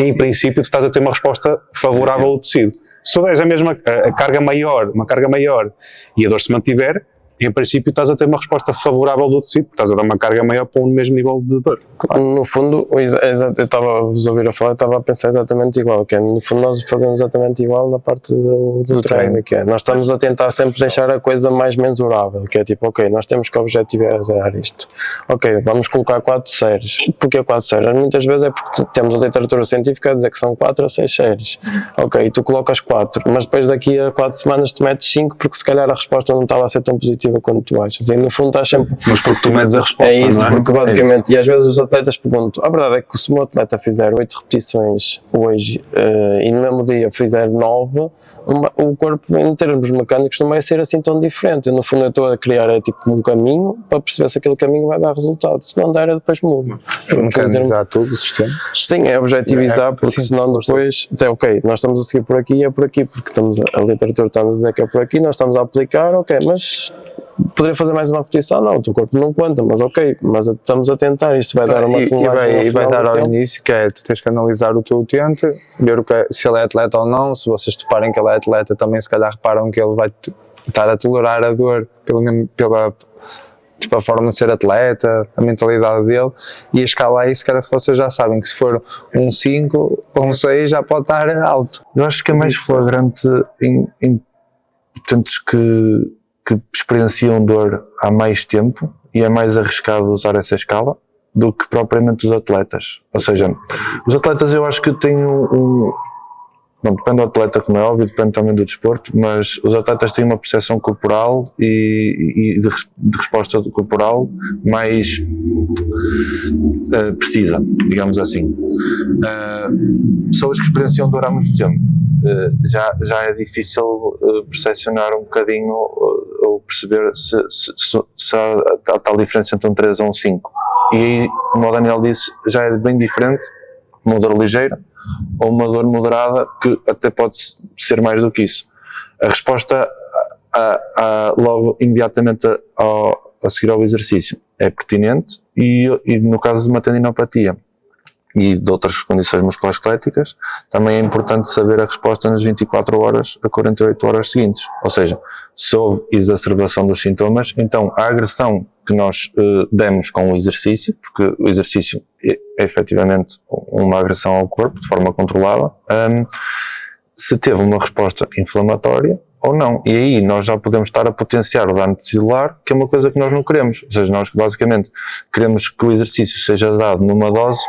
em princípio tu estás a ter uma resposta favorável ao tecido. Se tu deres a carga maior, uma carga maior e a dor se mantiver, em princípio estás a ter uma resposta favorável do tecido, porque estás a dar uma carga maior para o mesmo nível de dor. No fundo, eu estava a vos ouvir a falar, estava a pensar exatamente igual, que é, no fundo nós fazemos exatamente igual na parte do treino, que é, nós estamos a tentar sempre deixar a coisa mais mensurável, que é tipo, ok, nós temos que objetivizar isto, ok, vamos colocar 4 séries. Porquê 4 séries? Muitas vezes é porque temos a literatura científica a dizer que são 4 a 6 séries, ok, tu colocas 4, mas depois daqui a 4 semanas tu metes 5 porque se calhar a resposta não estava a ser tão positiva quanto tu achas, e no fundo estás sempre... Mas porque tu medes a resposta, é isso, não é? porque basicamente, e às vezes os atletas perguntam, a verdade é que se o meu atleta fizer 8 repetições hoje e no mesmo dia fizer 9, o corpo em termos mecânicos não vai ser assim tão diferente. No fundo eu estou a criar tipo um caminho para perceber se aquele caminho vai dar resultado, se não der eu depois mudo. mecanizar tudo o sistema. Sim, é objetivizar, porque senão depois, até, ok, nós estamos a seguir por aqui, é por aqui, porque a literatura está a dizer que é por aqui, nós estamos a aplicar, ok, mas poderia fazer mais uma repetição? Não, o teu corpo não conta, mas ok, mas estamos a tentar, isto vai dar uma e vai dar ao início, que é, tu tens que analisar o teu utente, ver se ele é atleta ou não, se vocês toparem que ele é atleta, também se calhar reparam que ele vai estar a tolerar a dor, pelo menos pela a forma de ser atleta, a mentalidade dele, e a escala aí, se calhar vocês já sabem que se for um 5 ou um 6 já pode estar alto. Eu acho que é mais flagrante em utentes que experienciam dor há mais tempo e é mais arriscado usar essa escala do que propriamente os atletas. Ou seja, os atletas eu acho que têm não, depende do atleta, como é óbvio, depende também do desporto, mas os atletas têm uma percepção corporal e de resposta corporal mais precisa, digamos assim. Pessoas que experienciam dor há muito tempo, já é difícil percepcionar um bocadinho ou perceber se há a tal diferença entre um 3 ou um 5. E aí, como o Daniel disse, já é bem diferente uma dor ligeira ou uma dor moderada, que até pode ser mais do que isso. A resposta logo imediatamente a seguir ao exercício é pertinente e no caso de uma tendinopatia e de outras condições musculoesqueléticas, também é importante saber a resposta nas 24 horas a 48 horas seguintes. Ou seja, se houve exacerbação dos sintomas, então a agressão que nós demos com o exercício, porque o exercício é efetivamente uma agressão ao corpo de forma controlada, se teve uma resposta inflamatória ou não. E aí nós já podemos estar a potenciar o dano tecidular, que é uma coisa que nós não queremos. Ou seja, nós basicamente queremos que o exercício seja dado numa dose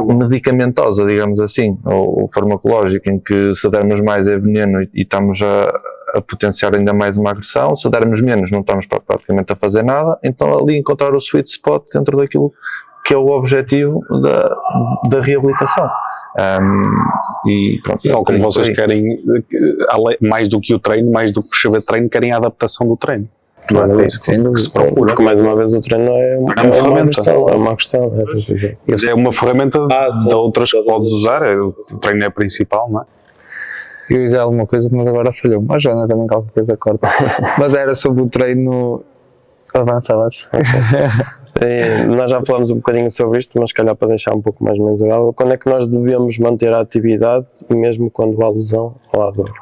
medicamentosa, digamos assim, ou farmacológica, em que se dermos mais é veneno e estamos a potenciar ainda mais uma agressão, se dermos menos não estamos praticamente a fazer nada, então ali encontrar o sweet spot dentro daquilo que é o objetivo da reabilitação. E pronto, tal como vocês querem, mais do que o treino, mais do que prescrever treino, querem a adaptação do treino. Claro, é isso que se procura. Porque mais uma vez o treino é uma agressão. É uma agressão. É uma ferramenta de outras que podes usar, o treino é a principal, não é? Eu ia dizer alguma coisa, mas agora falhou. Mas Joana também qualquer coisa corta. Mas era sobre o treino. Avançavas. Nós já falamos um bocadinho sobre isto, mas se calhar para deixar um pouco mais mensurável, quando é que nós devemos manter a atividade mesmo quando há lesão ou há dor?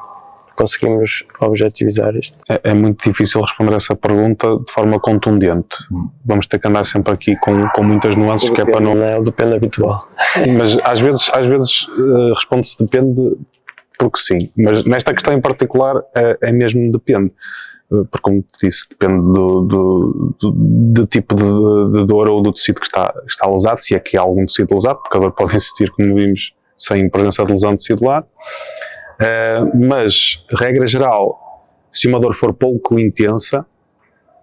Conseguimos objetivizar isto? É muito difícil responder essa pergunta de forma contundente. Vamos ter que andar sempre aqui com muitas nuances, que é para não... Não é o depende habitual. Mas às vezes responde-se depende porque sim. Mas nesta questão em particular é mesmo depende. Porque, como te disse, depende do tipo de dor ou do tecido que está lesado, se é que há algum tecido lesado, porque a dor pode existir, como vimos, sem presença de lesão tecidular. Mas, regra geral, se uma dor for pouco intensa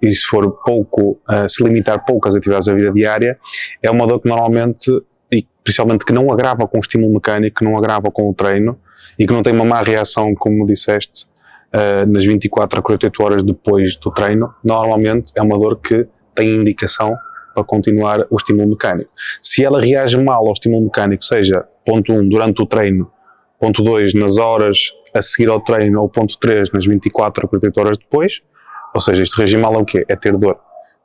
e se for pouco, se limitar pouco às atividades da vida diária, é uma dor que normalmente, e principalmente que não agrava com o estímulo mecânico, que não agrava com o treino e que não tem uma má reação, como disseste, nas 24 a 48 horas depois do treino, normalmente é uma dor que tem indicação para continuar o estímulo mecânico. Se ela reage mal ao estímulo mecânico, seja ponto 1 durante o treino, ponto 2 nas horas a seguir ao treino, ou ponto 3 nas 24 a 48 horas depois, ou seja, isto reagir mal é o quê? É ter dor.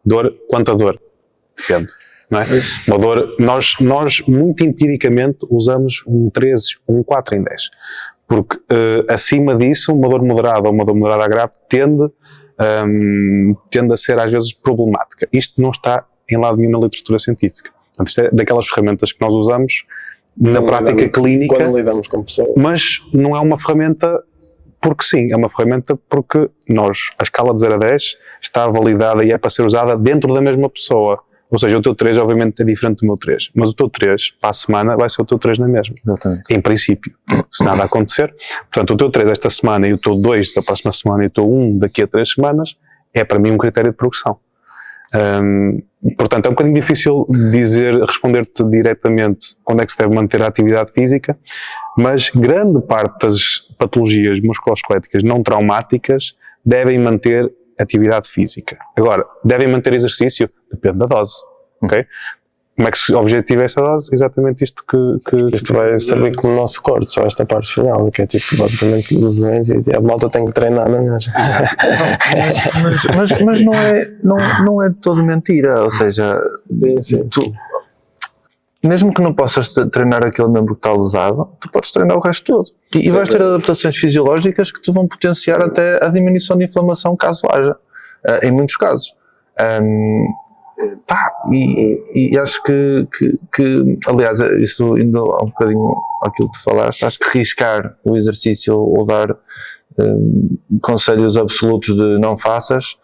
Dor, quanta dor? Depende. Não é? Uma dor, nós muito empiricamente usamos um 13, um 4 em 10. Porque acima disso, uma dor moderada ou uma dor moderada grave tende a ser às vezes problemática. Isto não está em lado nenhum na literatura científica. Portanto, isto é daquelas ferramentas que nós usamos na prática clínica, quando lidamos com pessoas. mas não é uma ferramenta porque sim, é uma ferramenta porque a escala de 0 a 10 está validada e é para ser usada dentro da mesma pessoa. Ou seja, o teu 3 obviamente é diferente do meu 3, mas o teu 3 para a semana vai ser o teu 3 na mesma. Exatamente. Em princípio, se nada acontecer. Portanto, o teu 3 esta semana e o teu 2 da próxima semana e o teu 1 daqui a 3 semanas é para mim um critério de progressão. Portanto, é um bocadinho difícil responder-te diretamente quando é que se deve manter a atividade física, mas grande parte das patologias musculoesqueléticas não traumáticas devem manter atividade física. Agora, devem manter exercício? Depende da dose, ok? Como é que se objetiva essa dose? Exatamente isto que Isto vai servir como o nosso corte, só esta parte final, que é tipo basicamente lesões e a malta tem que treinar, não é? Mas não é de todo mentira, ou seja, Sim. mesmo que não possas treinar aquele membro que está lesado, tu podes treinar o resto todo. E vais ter adaptações fisiológicas que te vão potenciar até a diminuição de inflamação, caso haja, em muitos casos. E acho que, aliás, isso ainda há um bocadinho aquilo que tu falaste, acho que riscar o exercício ou dar conselhos absolutos de não faças,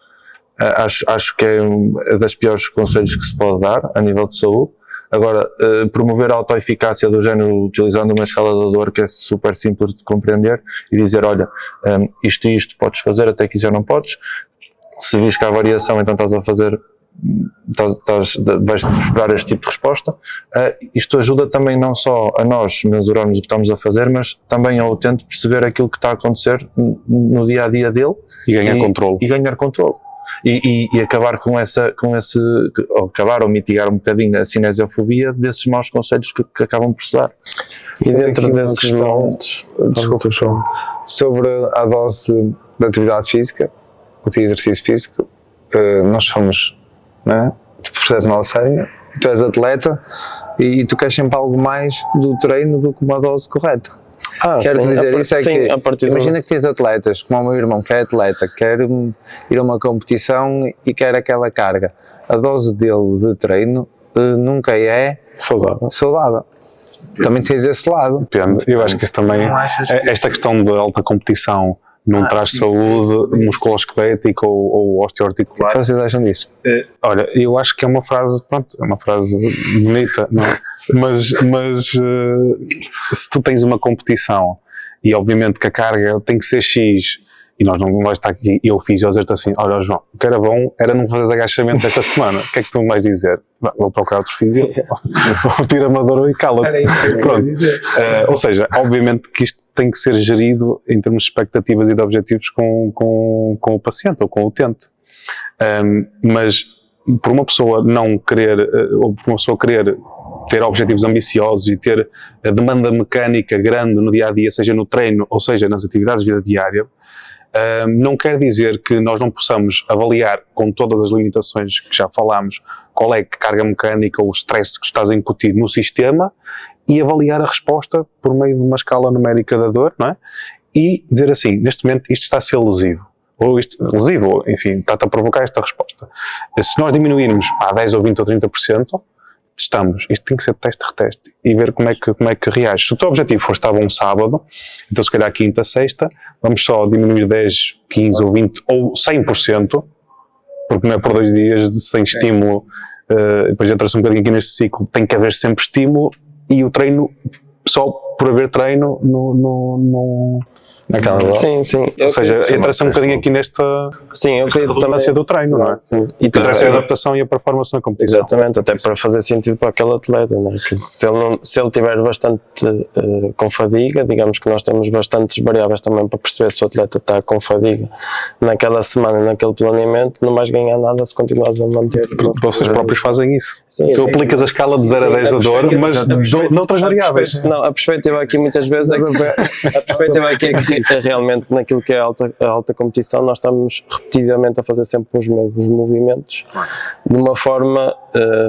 acho que é das piores conselhos que se pode dar a nível de saúde. Agora, promover a autoeficácia do género utilizando uma escala de dor que é super simples de compreender e dizer, olha, isto e isto podes fazer, até aqui já não podes. Se vis que há variação, então estás a fazer, vais esperar este tipo de resposta. Isto ajuda também não só a nós mesurarmos o que estamos a fazer, mas também ao utente perceber aquilo que está a acontecer no dia a dia dele e ganhar controle. E ganhar controle. E acabar com esse, ou acabar ou mitigar um bocadinho a cinesiofobia desses maus conselhos que acabam por se dar. E dentro desses moldes, desculpa, João, sobre a dose de atividade física, o de exercício físico, nós somos, não é? Tu percebes mal a sério, tu és atleta e tu queres sempre algo mais do treino do que uma dose correta. Quero dizer, isso é que imagina que tens atletas, como o meu irmão que é atleta, quer ir a uma competição e quer aquela carga. A dose dele de treino nunca é saudável. Também tens esse lado. Depende. Eu acho que isso também, esta questão de alta competição não traz saúde musculoesquelética ou osteoarticular. O que vocês acham disso? Olha, eu acho que é uma frase, pronto, é uma frase bonita, não é? mas se tu tens uma competição e obviamente que a carga tem que ser X e nós não vais estar aqui, eu fiz e eu dizer-te assim, olha João, o que era bom era não fazeres agachamento esta semana, o que é que tu me vais dizer? Vou procurar outro físio, vou tirar uma dor e cala-te. Pronto. Ou seja, obviamente que isto tem que ser gerido em termos de expectativas e de objetivos com o paciente ou com o utente. Mas por uma pessoa não querer, ou por uma pessoa querer ter objetivos ambiciosos e ter a demanda mecânica grande no dia-a-dia, seja no treino ou seja nas atividades de vida diária, não quer dizer que nós não possamos avaliar com todas as limitações que já falámos qual é a carga mecânica ou o stress que estás a incutir no sistema e avaliar a resposta por meio de uma escala numérica da dor, não é? E dizer assim, neste momento isto está a ser lesivo, ou enfim, está-te a provocar esta resposta. Se nós diminuirmos a 10 ou 20 ou 30%, testamos, isto tem que ser teste-reteste e ver como é que reage. Se o teu objetivo for estar bom sábado, então se calhar quinta, sexta, vamos só diminuir 10, 15 ou 20 ou 100%, porque não é por 2 dias sem estímulo, depois entra-se um bocadinho aqui neste ciclo, tem que haver sempre estímulo e o treino só por haver treino naquela bola. Sim, sim. Ou seja, entra-se um bocadinho aqui nesta Sim, eu acredito também. redundância do treino, não é? Sim. E Interessa a adaptação e a performance na competição. Exatamente, até para fazer sentido para aquele atleta, né? Que se ele tiver bastante com fadiga, digamos que nós temos bastantes variáveis também para perceber se o atleta está com fadiga naquela semana, naquele planeamento, não vais ganhar nada se continuares a manter. Vocês próprios fazem isso. Sim, Tu sim. aplicas a escala de 0 a 10 da dor, mas noutras variáveis. Não, a perspectiva aqui muitas vezes é que a perspectiva aqui é que realmente naquilo que é a alta competição nós estamos repetidamente a fazer sempre os mesmos movimentos de uma forma,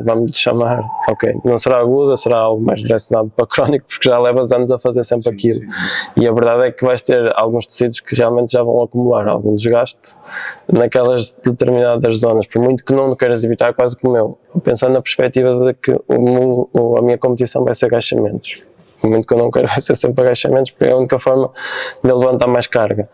vamos lhe chamar, ok, não será aguda, será algo mais direcionado para crónico, porque já levas anos a fazer sempre aquilo. E a verdade é que vais ter alguns tecidos que realmente já vão acumular algum desgaste naquelas determinadas zonas, por muito que não queiras evitar, quase como eu, pensando na perspectiva de que a minha competição vai ser agachamentos. Muito que eu não quero vai ser sempre agachamentos, porque é a única forma de levantar mais carga.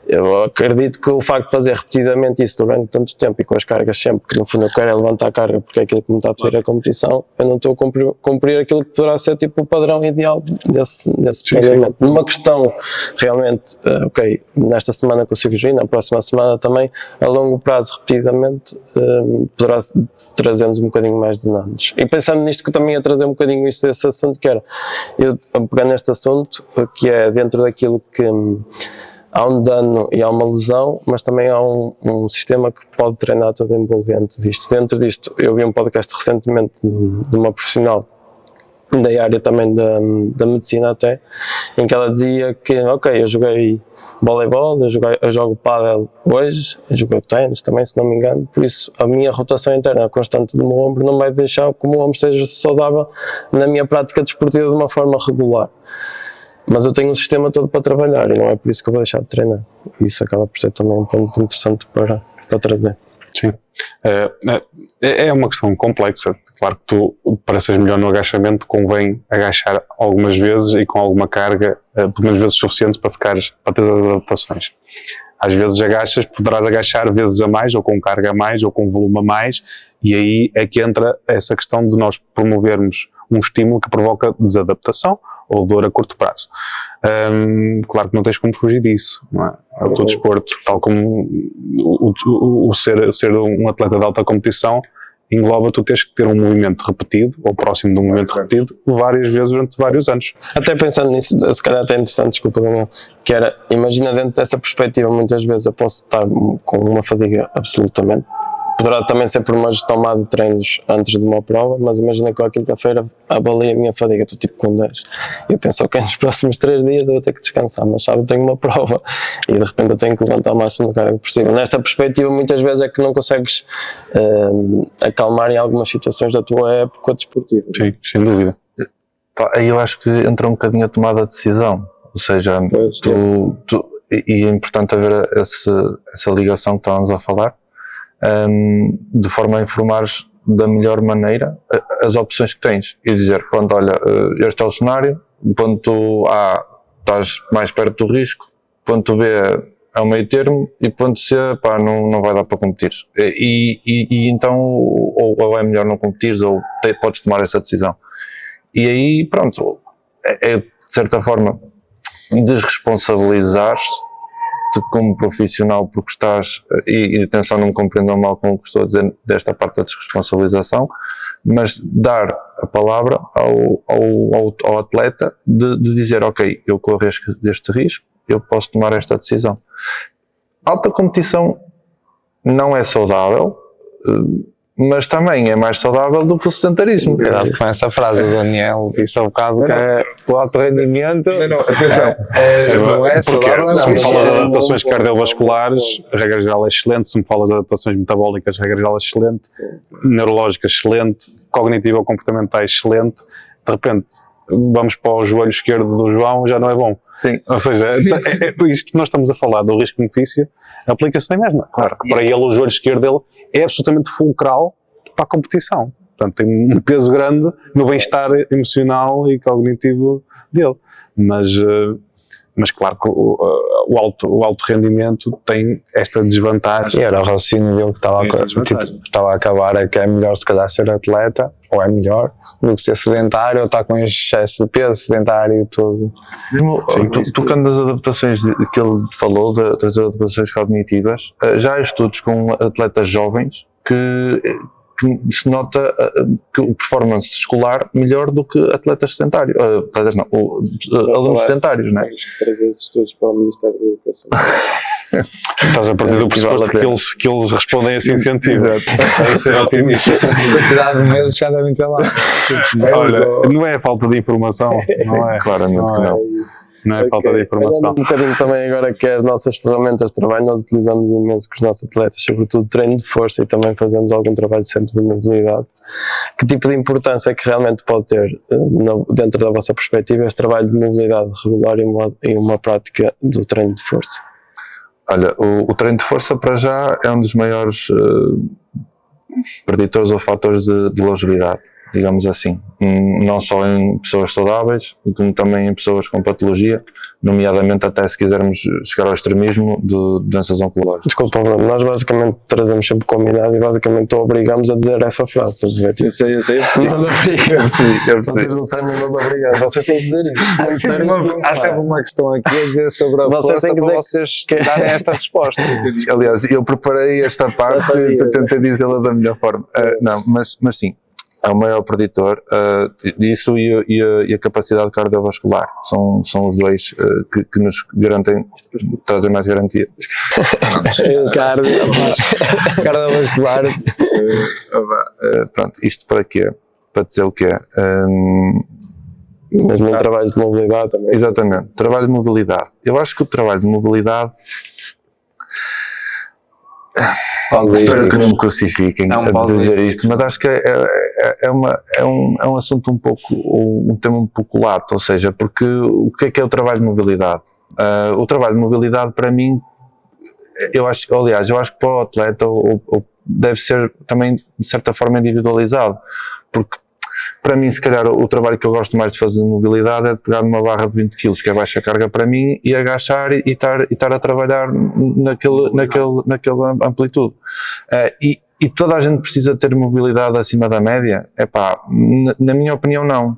Eu acredito que o facto de fazer repetidamente isso durante tanto tempo e com as cargas sempre, que no fundo eu quero é levantar a carga porque é aquilo que me está a pedir a competição, eu não estou a cumprir aquilo que poderá ser tipo o padrão ideal desse treinamento. Numa questão realmente, ok, nesta semana consigo ir, na próxima semana também, a longo prazo, repetidamente, poderá trazer-nos um bocadinho mais de danos. E pensando nisto, que eu também ia trazer um bocadinho isto desse assunto, que era, eu pegar neste assunto, que é dentro daquilo que há um dano e há uma lesão, mas também há um sistema que pode treinar todo envolvente disto. Dentro disto, eu vi um podcast recentemente de uma profissional da área também da medicina até, em que ela dizia que, ok, eu joguei voleibol, eu jogo pádel hoje, eu joguei ténis também, se não me engano, por isso a minha rotação interna constante do meu ombro não vai deixar que o meu ombro esteja saudável na minha prática desportiva de uma forma regular. Mas eu tenho um sistema todo para trabalhar e não é por isso que eu vou deixar de treinar. Isso acaba por ser também um ponto interessante para trazer. Sim. É uma questão complexa. Claro que tu, para seres melhor no agachamento, convém agachar algumas vezes e com alguma carga, pelo menos vezes suficientes para teres as adaptações. Às vezes agachas, poderás agachar vezes a mais, ou com carga a mais, ou com volume a mais, e aí é que entra essa questão de nós promovermos um estímulo que provoca desadaptação ou dor a curto prazo. Claro que não tens como fugir disso, não é? É o teu desporto, tal como o ser um atleta de alta competição engloba tu tens que ter um movimento repetido, ou próximo de um movimento repetido, várias vezes durante vários anos. Até pensando nisso, se calhar até é interessante, desculpa Daniel, que era, imagina dentro dessa perspectiva, muitas vezes eu posso estar com uma fadiga absolutamente, poderá também ser por uma gestão má de treinos antes de uma prova, mas imagina que à quinta-feira avalio a minha fadiga, estou tipo com 10. Eu penso, ok, nos próximos 3 dias eu vou ter que descansar, mas sábado tenho uma prova e de repente eu tenho que levantar o máximo de carga possível. Nesta perspectiva, muitas vezes é que não consegues acalmar em algumas situações da tua época desportiva. Sim, sem dúvida. Aí eu acho que entra um bocadinho a tomada de decisão, ou seja, e é importante haver essa ligação que estávamos a falar, de forma a informares da melhor maneira as opções que tens e dizer, pronto, olha, este é o cenário, ponto A estás mais perto do risco, ponto B é o meio termo e ponto C, pá, não vai dar para competir e então ou é melhor não competir ou podes tomar essa decisão e aí pronto, é de certa forma desresponsabilizar-se como profissional, porque estás, e atenção, não me compreendam mal com o que estou a dizer desta parte da desresponsabilização, mas dar a palavra ao atleta de dizer, ok, eu corro deste risco, eu posso tomar esta decisão. Alta competição não é saudável, mas também é mais saudável do que o sedentarismo. Cuidado com essa frase, o Daniel disse há um bocado que é o alto rendimento. Atenção. Não é saudável, não. Se me falas de adaptações cardiovasculares, a regra geral é excelente. Se me falas de adaptações metabólicas, a regra geral é excelente. Neurológica, excelente. Cognitiva ou comportamental, excelente. De repente, vamos para o joelho esquerdo do João, já não é bom. Sim. Ou seja, isto que nós estamos a falar do risco-benefício aplica-se na mesma. Claro. Para ele, o joelho esquerdo dele é absolutamente fulcral para a competição. Portanto, tem um peso grande no bem-estar emocional e cognitivo dele. Mas mas claro que o alto rendimento tem esta desvantagem. E era o raciocínio dele que estava a acabar, é que é melhor se calhar ser atleta, ou é melhor, do que ser sedentário ou estar com excesso de peso, sedentário e tudo. Mesmo, tocando nas adaptações que ele falou, das adaptações cognitivas, já há estudos com atletas jovens que se nota que o performance escolar melhor do que atletas sedentários, alunos sedentários, não é? Temos que trazer esses estudos para o Ministério da Educação. Estás a partir do pressuposto que eles respondem assim científico. Isso é otimista. A quantidade de meses já devem ter lá. Olha, não é falta de informação, não é? Claramente que não. Não é falta de informação. Um bocadinho também agora que as nossas ferramentas de trabalho nós utilizamos imenso com os nossos atletas, sobretudo treino de força, e também fazemos algum trabalho sempre de mobilidade. Que tipo de importância é que realmente pode ter, dentro da vossa perspectiva, este trabalho de mobilidade regular e uma prática do treino de força? Olha, o treino de força para já é um dos maiores preditores ou fatores de longevidade, digamos assim, não só em pessoas saudáveis, como também em pessoas com patologia, nomeadamente até se quisermos chegar ao extremismo de doenças oncológicas. Desculpa, Bruno, nós basicamente trazemos sempre combinado e basicamente obrigamos a dizer essa frase, estás a ver? Eu sei. Nós obrigamos. Eu Vocês não sabem, mas nós obrigamos. Vocês têm que dizer isso. Se não disserem, não Há sabem. sempre uma questão aqui a dizer sobre a Vocês força têm que para dizer vocês darem esta resposta. Aliás, eu preparei esta parte e tentei dizê-la da melhor forma. Não, mas sim, é o maior preditor disso e a capacidade cardiovascular. São os dois que nos garantem, trazem mais garantia. Cardiovascular. Pronto, isto para quê? Para dizer o quê? Mesmo um trabalho de mobilidade também. Exatamente, trabalho de mobilidade. Eu acho que o trabalho de mobilidade. Espero que não me crucifiquem a dizer isto, mas acho que é um assunto um tema um pouco lato, ou seja, porque o que é o trabalho de mobilidade? O trabalho de mobilidade para mim, eu acho que para o atleta deve ser também de certa forma individualizado, porque para mim, se calhar, o trabalho que eu gosto mais de fazer de mobilidade é de pegar numa barra de 20 kg, que é baixa carga para mim, e agachar e estar a trabalhar naquela amplitude. E toda a gente precisa ter mobilidade acima da média? Epá, na minha opinião, não.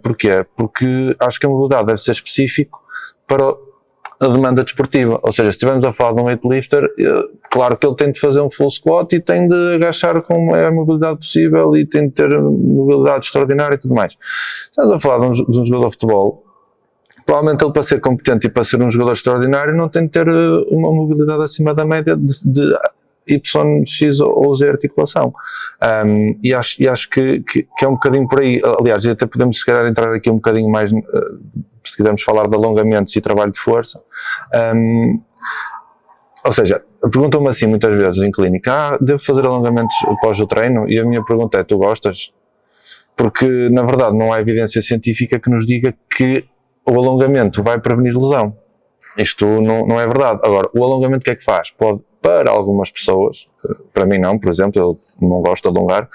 Porquê? Porque acho que a mobilidade deve ser específico para a demanda desportiva, ou seja, se estivermos a falar de um weightlifter, claro que ele tem de fazer um full squat e tem de agachar com a maior mobilidade possível e tem de ter mobilidade extraordinária e tudo mais. Se estamos a falar de um jogador de futebol, provavelmente ele, para ser competente e para ser um jogador extraordinário, não tem de ter uma mobilidade acima da média de Y, X ou Z articulação. E acho que é um bocadinho por aí. Aliás, até podemos se calhar entrar aqui um bocadinho mais, se quisermos falar de alongamentos e trabalho de força. Ou seja, perguntam-me assim muitas vezes em clínica: devo fazer alongamentos após o treino? E a minha pergunta é: tu gostas? Porque na verdade não há evidência científica que nos diga que o alongamento vai prevenir lesão. Isto não é verdade. Agora, o alongamento o que é que faz? Pode, para algumas pessoas, para mim não, por exemplo, eu não gosto de alongar,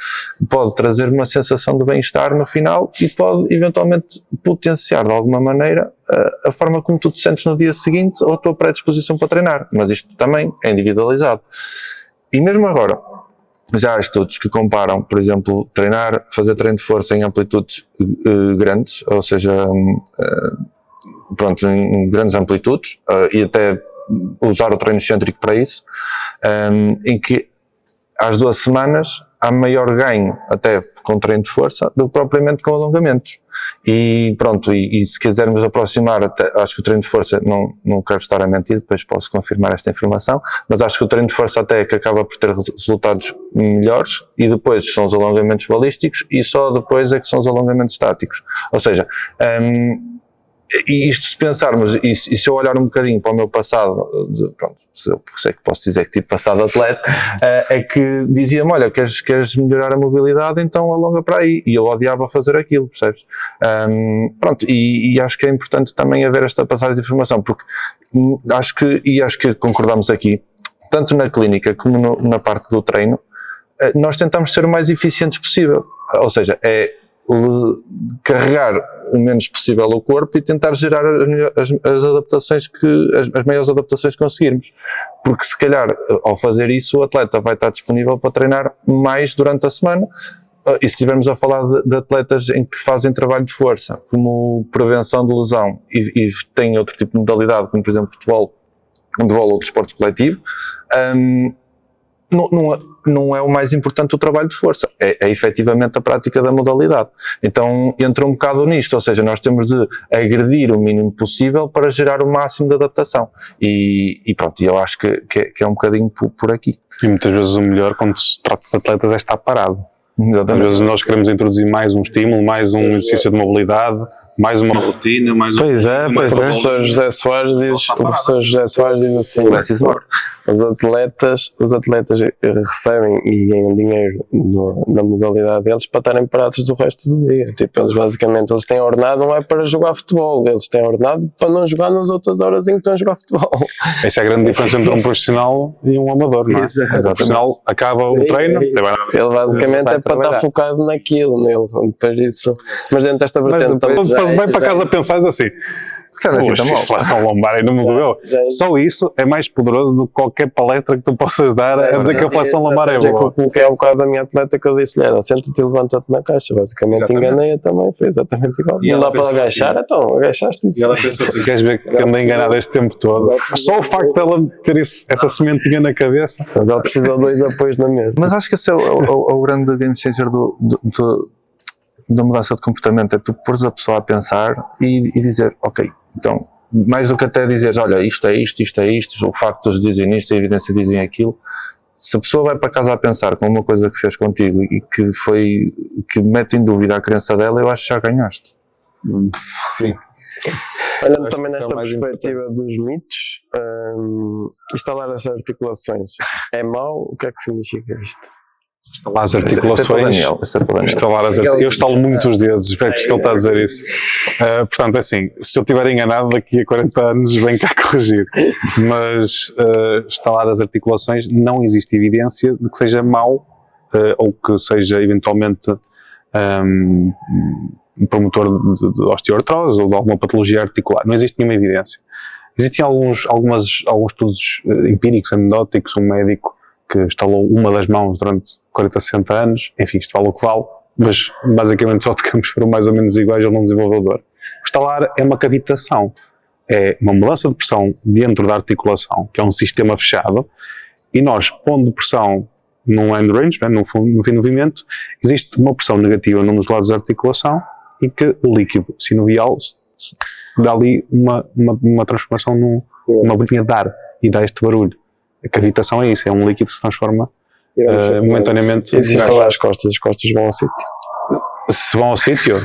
pode trazer uma sensação de bem-estar no final e pode eventualmente potenciar de alguma maneira a forma como tu te sentes no dia seguinte ou a tua predisposição para treinar. Mas isto também é individualizado. E mesmo agora, já há estudos que comparam, por exemplo, fazer treino de força em amplitudes grandes, ou seja, em grandes amplitudes, e até usar o treino excêntrico para isso, em que às 2 semanas há maior ganho até com treino de força do que propriamente com alongamentos. E pronto, e se quisermos aproximar, acho que o treino de força, não quero estar a mentir, depois posso confirmar esta informação, mas acho que o treino de força até que acaba por ter resultados melhores, e depois são os alongamentos balísticos, e só depois é que são os alongamentos estáticos. Ou seja, e isto, se pensarmos, e se eu olhar um bocadinho para o meu passado, pronto, se eu sei que posso dizer que tive passado atleta, é que dizia-me: olha, queres melhorar a mobilidade, então alonga para aí, e eu odiava fazer aquilo, percebes? Pronto, e acho que é importante também haver esta passagem de informação, porque acho que concordamos aqui, tanto na clínica como na parte do treino, nós tentamos ser o mais eficientes possível, ou seja, carregar o menos possível o corpo e tentar gerar as adaptações as maiores adaptações que conseguirmos, porque se calhar ao fazer isso o atleta vai estar disponível para treinar mais durante a semana. E se estivermos a falar de atletas em que fazem trabalho de força, como prevenção de lesão e têm outro tipo de modalidade, como por exemplo futebol, handebol ou desporto coletivo, não é o mais importante o trabalho de força, é efetivamente a prática da modalidade. Então entra um bocado nisto, ou seja, nós temos de agredir o mínimo possível para gerar o máximo de adaptação. E pronto, eu acho que é um bocadinho por aqui. E muitas vezes o melhor quando se trata de atletas é estar parado. Exatamente. Às vezes nós queremos introduzir mais um estímulo, mais um exercício de mobilidade, mais uma rotina, mais um... Pois é. O professor José Soares diz assim: os atletas recebem e ganham dinheiro na modalidade deles para estarem parados do resto do dia. Tipo, eles têm ordenado, não é para jogar futebol, eles têm ordenado para não jogar nas outras horas em que estão a jogar futebol. Essa é a grande diferença entre um profissional e um amador, não é? O profissional acaba o treino, ele basicamente é para estar focado naquilo, nele. Depois isso. Mas dentro desta vertente também. Depois bem para casa pensares assim. Inflação lombar e não me doeu. Só isso é mais poderoso do que qualquer palestra que tu possas dar a dizer que a inflação lombar é boa. Eu coloquei há bocado da minha atleta que eu disse-lhe: senta-te e levanta-te na caixa. Basicamente enganei-a também, foi exatamente igual. Não dá para agachar, então agachaste isso. E ela pensou assim: queres ver que andei enganado este tempo todo? Só o facto dela ter essa sementinha na cabeça. Mas ela precisou de 2 apoios na mesa. Mas acho que esse é o grande game changer da mudança de comportamento, é tu pôres a pessoa a pensar e dizer, ok, então, mais do que até dizeres, olha, isto é isto, os factos dizem isto, a evidência dizem aquilo. Se a pessoa vai para casa a pensar com uma coisa que fez contigo e que mete em dúvida a crença dela, eu acho que já ganhaste. Sim. Olhando também nesta perspectiva dos mitos, instalar as articulações é mau? O que é que significa isto? Instalar as articulações. Eu estalo muito os dedos, espero que ele está a dizer isso. Portanto, é assim, se eu estiver enganado, daqui a 40 anos vem cá corrigir. Mas instalar as articulações, não existe evidência de que seja mau ou que seja eventualmente um promotor de osteoartrose ou de alguma patologia articular. Não existe nenhuma evidência. Existem alguns estudos empíricos, anedóticos, um médico que instalou uma das mãos durante 40, 60 anos, enfim, isto vale o que vale, mas basicamente só de campos foram mais ou menos iguais, ele não desenvolveu dor. O instalar é uma cavitação, é uma mudança de pressão dentro da articulação, que é um sistema fechado, e nós, pondo pressão num end range, no fim do movimento, existe uma pressão negativa num dos lados da articulação e que o líquido sinovial dá ali uma transformação numa bolinha de ar e dá este barulho. A cavitação é isso, é um líquido que se transforma momentaneamente. E se instalar as costas vão ao sítio? Se vão ao sítio,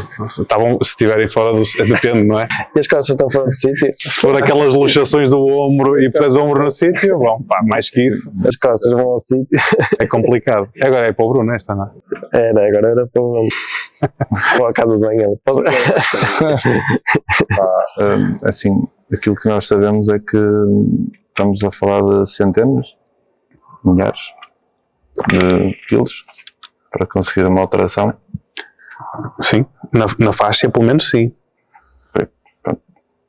tá bom, se estiverem fora do depende, não é? E as costas estão fora do sítio? Se for aquelas luxações do ombro e puseres o ombro no sítio, bom, pá, mais que isso. As costas vão ao sítio. É complicado. Agora é para o Bruno, esta não é? Agora era para o Bruno. Ou a casa de banho. Assim, aquilo que nós sabemos é que estamos a falar de centenas, milhares de quilos para conseguir uma alteração. Sim, na faixa pelo menos sim.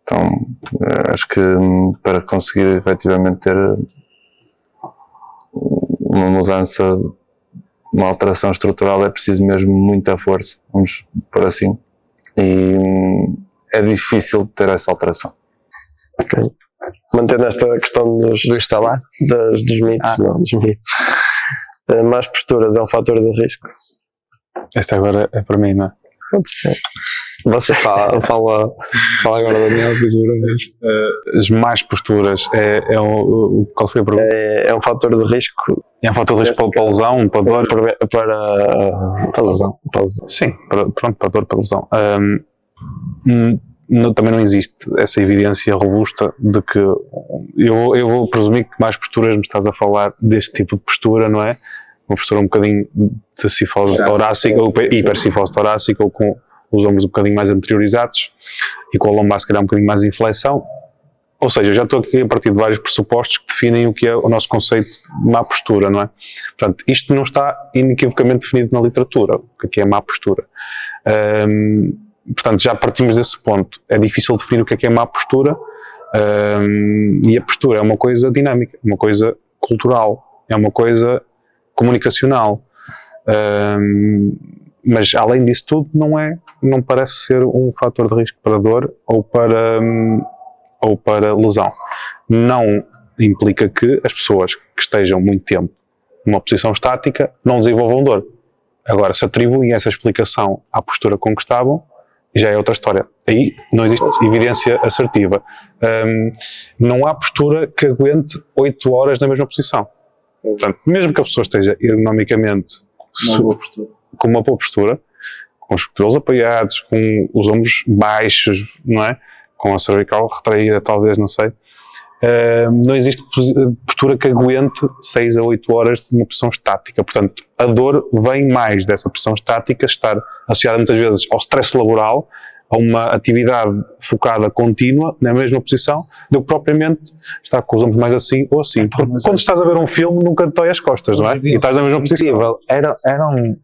Então, acho que para conseguir efetivamente ter uma mudança, uma alteração estrutural é preciso mesmo muita força, vamos por assim, e é difícil ter essa alteração. Ok. Mantendo esta questão do instalar, dos mitos, não, dos mitos. Más posturas é um fator de risco? Esta agora é para mim, não é? Pode ser. Você fala agora, Daniel, seguramente. As más posturas qual foi a pergunta? É um fator de risco. É um fator de risco para lesão, para dor? Para lesão. Sim, para dor, para lesão. Também não existe essa evidência robusta de que eu vou presumir que mais posturas me estás a falar deste tipo de postura, não é? Uma postura um bocadinho de cifose torácica ou hipercifose torácica ou com os ombros um bocadinho mais anteriorizados e com a lombar se calhar um bocadinho mais em flexão. Ou seja, eu já estou aqui a partir de vários pressupostos que definem o que é o nosso conceito de má postura, não é? Portanto, isto não está inequivocamente definido na literatura, o que é má postura. Portanto, já partimos desse ponto. É difícil definir o que é má postura, e a postura é uma coisa dinâmica, uma coisa cultural, é uma coisa comunicacional. Mas além disso tudo, não parece ser um fator de risco para dor ou para lesão. Não implica que as pessoas que estejam muito tempo numa posição estática não desenvolvam dor. Agora, se atribuem essa explicação à postura com que estavam, já é outra história. Aí não existe evidência assertiva. Não há postura que aguente 8 horas na mesma posição. Portanto, mesmo que a pessoa esteja ergonomicamente com uma boa postura, com os cotovelos apoiados, com os ombros baixos, não é? Com a cervical retraída, talvez, não sei. Não existe postura que aguente 6 a 8 horas de uma posição estática. Portanto, a dor vem mais dessa posição estática, estar associada muitas vezes ao stress laboral, a uma atividade focada contínua na mesma posição, do que propriamente estar com os ombros mais assim ou assim. Porque quando estás a ver um filme, nunca te dói as costas, não é? E estás na mesma posição. Era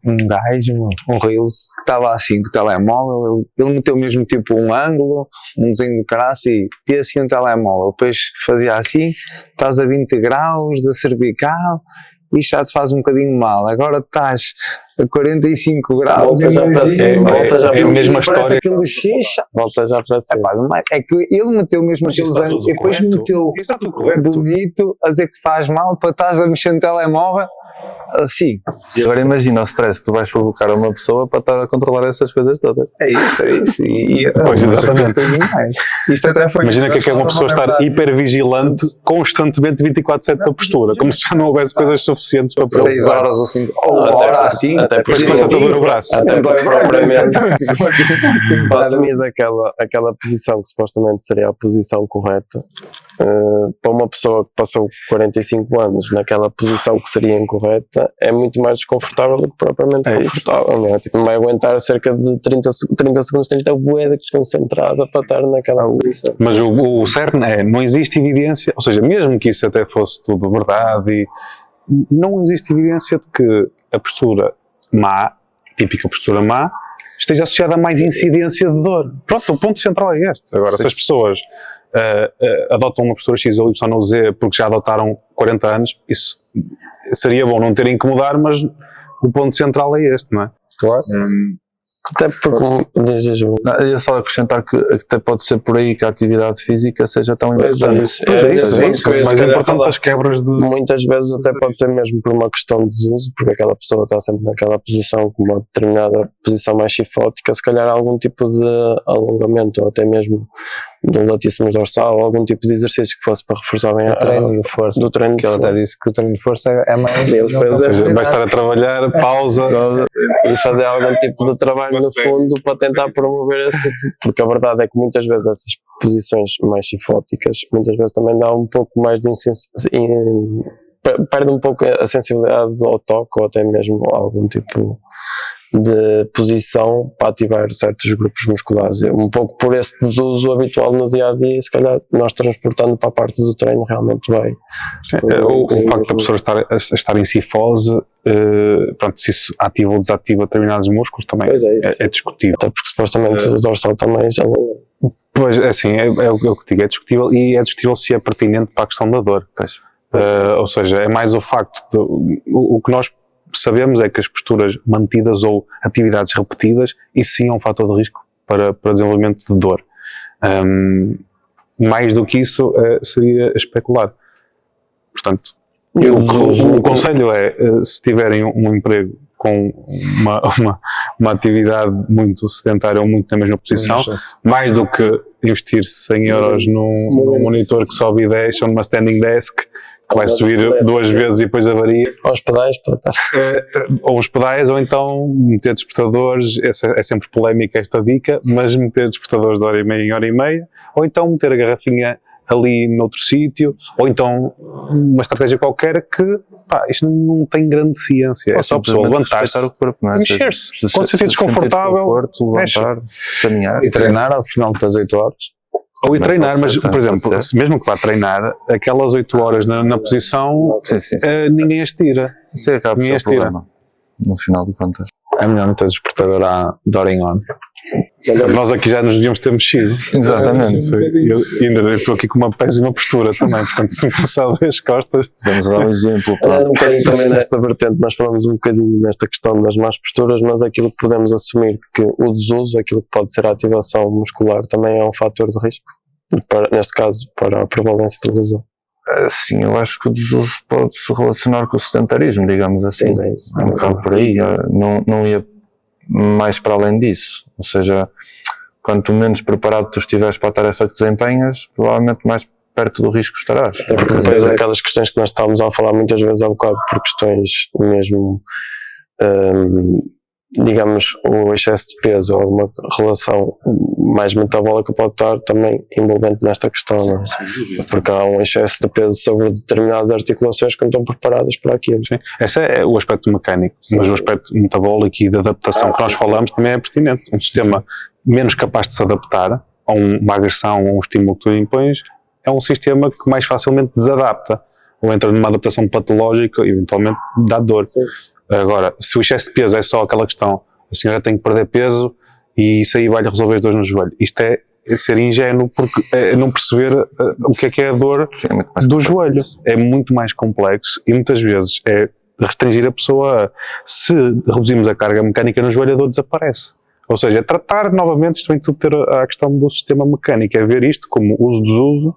um gajo, um Reels, que estava assim com o telemóvel, ele meteu mesmo tipo um ângulo, um desenho de caraça e assim um telemóvel. Depois fazia assim, estás a 20 graus da cervical, isto já te faz um bocadinho mal. Agora estás a 45 graus. Volta já para cima. É a mesma história. Aquele xixa. Volta já para cima. É que ele meteu mesmo aqueles ângulos e depois meteu bonito a dizer que faz mal para estás a mexer no telemóvel. Assim. E agora imagina o stress que tu vais provocar a uma pessoa para estar a controlar essas coisas todas. É isso. Pois, exatamente. Isto até foi. Imagina que é uma pessoa estar hipervigilante constantemente 24/7 da postura, como se já não houvesse coisas suficientes para 6 horas ou 5 ou uma hora assim. Até Depois começa a doer o braço. Até porque propriamente assumires aquela posição que supostamente seria a posição correta, para uma pessoa que passou 45 anos naquela posição que seria incorreta, é muito mais desconfortável do que propriamente confortável, não é? Tipo, não vai aguentar cerca de 30 segundos, tem que ter a boeda concentrada para estar naquela posição. Mas o cerne não existe evidência, ou seja, mesmo que isso até fosse tudo verdade, não existe evidência de que a postura má, típica postura má, esteja associada a mais incidência de dor. Pronto, o ponto central é este. Agora, se as pessoas adotam uma postura X ou Y ou Z porque já adotaram 40 anos, isso seria bom não ter a incomodar, mas o ponto central é este, não é? Claro. Até porque Eu ia só acrescentar que até pode ser por aí que a atividade física seja tão importante. Mais importante as quebras de... Muitas vezes até pode ser mesmo por uma questão de desuso, porque aquela pessoa está sempre naquela posição, com uma determinada posição mais chifótica, se calhar algum tipo de alongamento ou até mesmo do latíssimo dorsal, ou algum tipo de exercício que fosse para reforçar bem o treino de força. Do treino de força. Ele até disse que o treino de força é mais... Ou seja, vai estar a trabalhar, pausa... e fazer algum tipo de trabalho no fundo para tentar promover esse tipo, porque a verdade é que muitas vezes essas posições mais chifóticas muitas vezes também dá um pouco mais de perde um pouco a sensibilidade ao toque ou até mesmo algum tipo de posição para ativar certos grupos musculares, um pouco por esse desuso habitual no dia a dia, se calhar nós transportando para a parte do treino realmente vai. O facto da pessoa estar em cifose, pronto, se isso ativa ou desativa determinados músculos também é discutível. Até porque supostamente o dorsal também já não... Pois, é assim, é o que digo, é discutível, e é discutível se é pertinente para a questão da dor. Ou seja, é mais o facto de, o que nós sabemos é que as posturas mantidas ou atividades repetidas, isso sim é um fator de risco para desenvolvimento de dor. Mais do que isso seria especular. Portanto, o conselho é, se tiverem um emprego com uma atividade muito sedentária ou muito na mesma posição, mais do que investir 100 euros num monitor que sobe e desce ou numa standing desk, que vai subir 2 vezes e depois avaria. Aos pedais, para estar. Ou os pedais, ou então meter despertadores, é sempre polémica esta dica, mas meter despertadores de hora e meia em hora e meia, ou então meter a garrafinha ali noutro sítio, ou então uma estratégia qualquer que, isto não tem grande ciência, é só a pessoa levantar-se e mexer-se. Quando se sentir desconfortável, levantar, caminhar. E treinar ao final das 8 horas. Ou ir treinar, mas, por exemplo, mesmo que vá treinar, aquelas 8 horas na posição, ninguém as tira. Isso acaba por ser o problema, no final de contas. É melhor não ter despertador de hora em hora. Nós aqui já nos devíamos ter mexido. Exatamente. Eu ainda estou aqui com uma péssima postura também, portanto, se me passar as costas. Estamos a dar um exemplo. Um bocadinho também nesta vertente, nós falamos um bocadinho nesta questão das más posturas, mas aquilo que podemos assumir que o desuso, aquilo que pode ser a ativação muscular, também é um fator de risco, neste caso, para a prevalência de lesão. Sim, eu acho que o desuso pode se relacionar com o sedentarismo, digamos assim. Sim, é isso. Então, por aí, não ia mais para além disso. Ou seja, quanto menos preparado tu estiveres para a tarefa que desempenhas, provavelmente mais perto do risco estarás. Até porque depois aquelas questões que nós estávamos a falar muitas vezes há bocado por questões mesmo, digamos, o excesso de peso ou alguma relação mais metabólica pode estar também envolvente nesta questão, não é? Porque há um excesso de peso sobre determinadas articulações que não estão preparadas para aquilo. Sim. Esse é o aspecto mecânico, mas o aspecto metabólico e de adaptação que nós falamos também é pertinente. Um sistema menos capaz de se adaptar a uma agressão ou um estímulo que tu impões é um sistema que mais facilmente desadapta ou entra numa adaptação patológica e eventualmente dá dor. Sim. Agora, se o excesso de peso é só aquela questão, a senhora tem que perder peso e isso aí vai-lhe resolver as dores no joelho. Isto é ser ingênuo porque é não perceber o que é a dor do joelho. É muito mais complexo e muitas vezes é restringir a pessoa a, se reduzimos a carga mecânica no joelho, a dor desaparece. Ou seja, é tratar novamente, isto tem tudo ter a questão do sistema mecânico, é ver isto como uso-desuso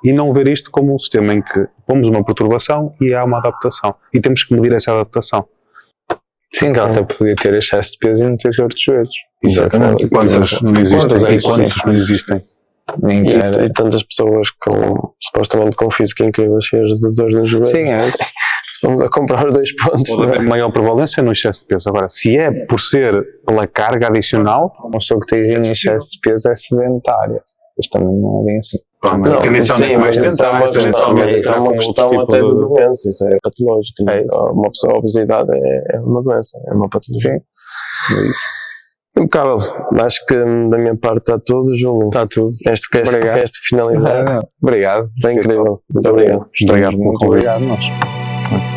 e não ver isto como um sistema em que pomos uma perturbação e há uma adaptação. E temos que medir essa adaptação. Sim, que ela até podia ter excesso de peso e não ter dor de joelhos. Exatamente. Quantas não existem e quantos não existem? E tantas pessoas supostamente com físico incrível, cheias de dores no joelho. Sim, é isso. Se vamos a comprar os 2 pontos. Pode haver maior prevalência no excesso de peso. Agora, se é por ser pela carga adicional, Uma pessoa que tem excesso de peso é sedentária. Mas também não é bem assim. Não, tendência sim, mas isso é uma questão, mas isso é uma questão tipo até de doença, isso é patológico. Uma pessoa, a obesidade é uma doença, é uma patologia. Sim, é isso. Impecável. Acho que da minha parte está tudo, Júlio. Está tudo. Queres finalizar? Obrigado. Foi incrível. Muito obrigado. Obrigado pelo Muito convite. obrigado, nós.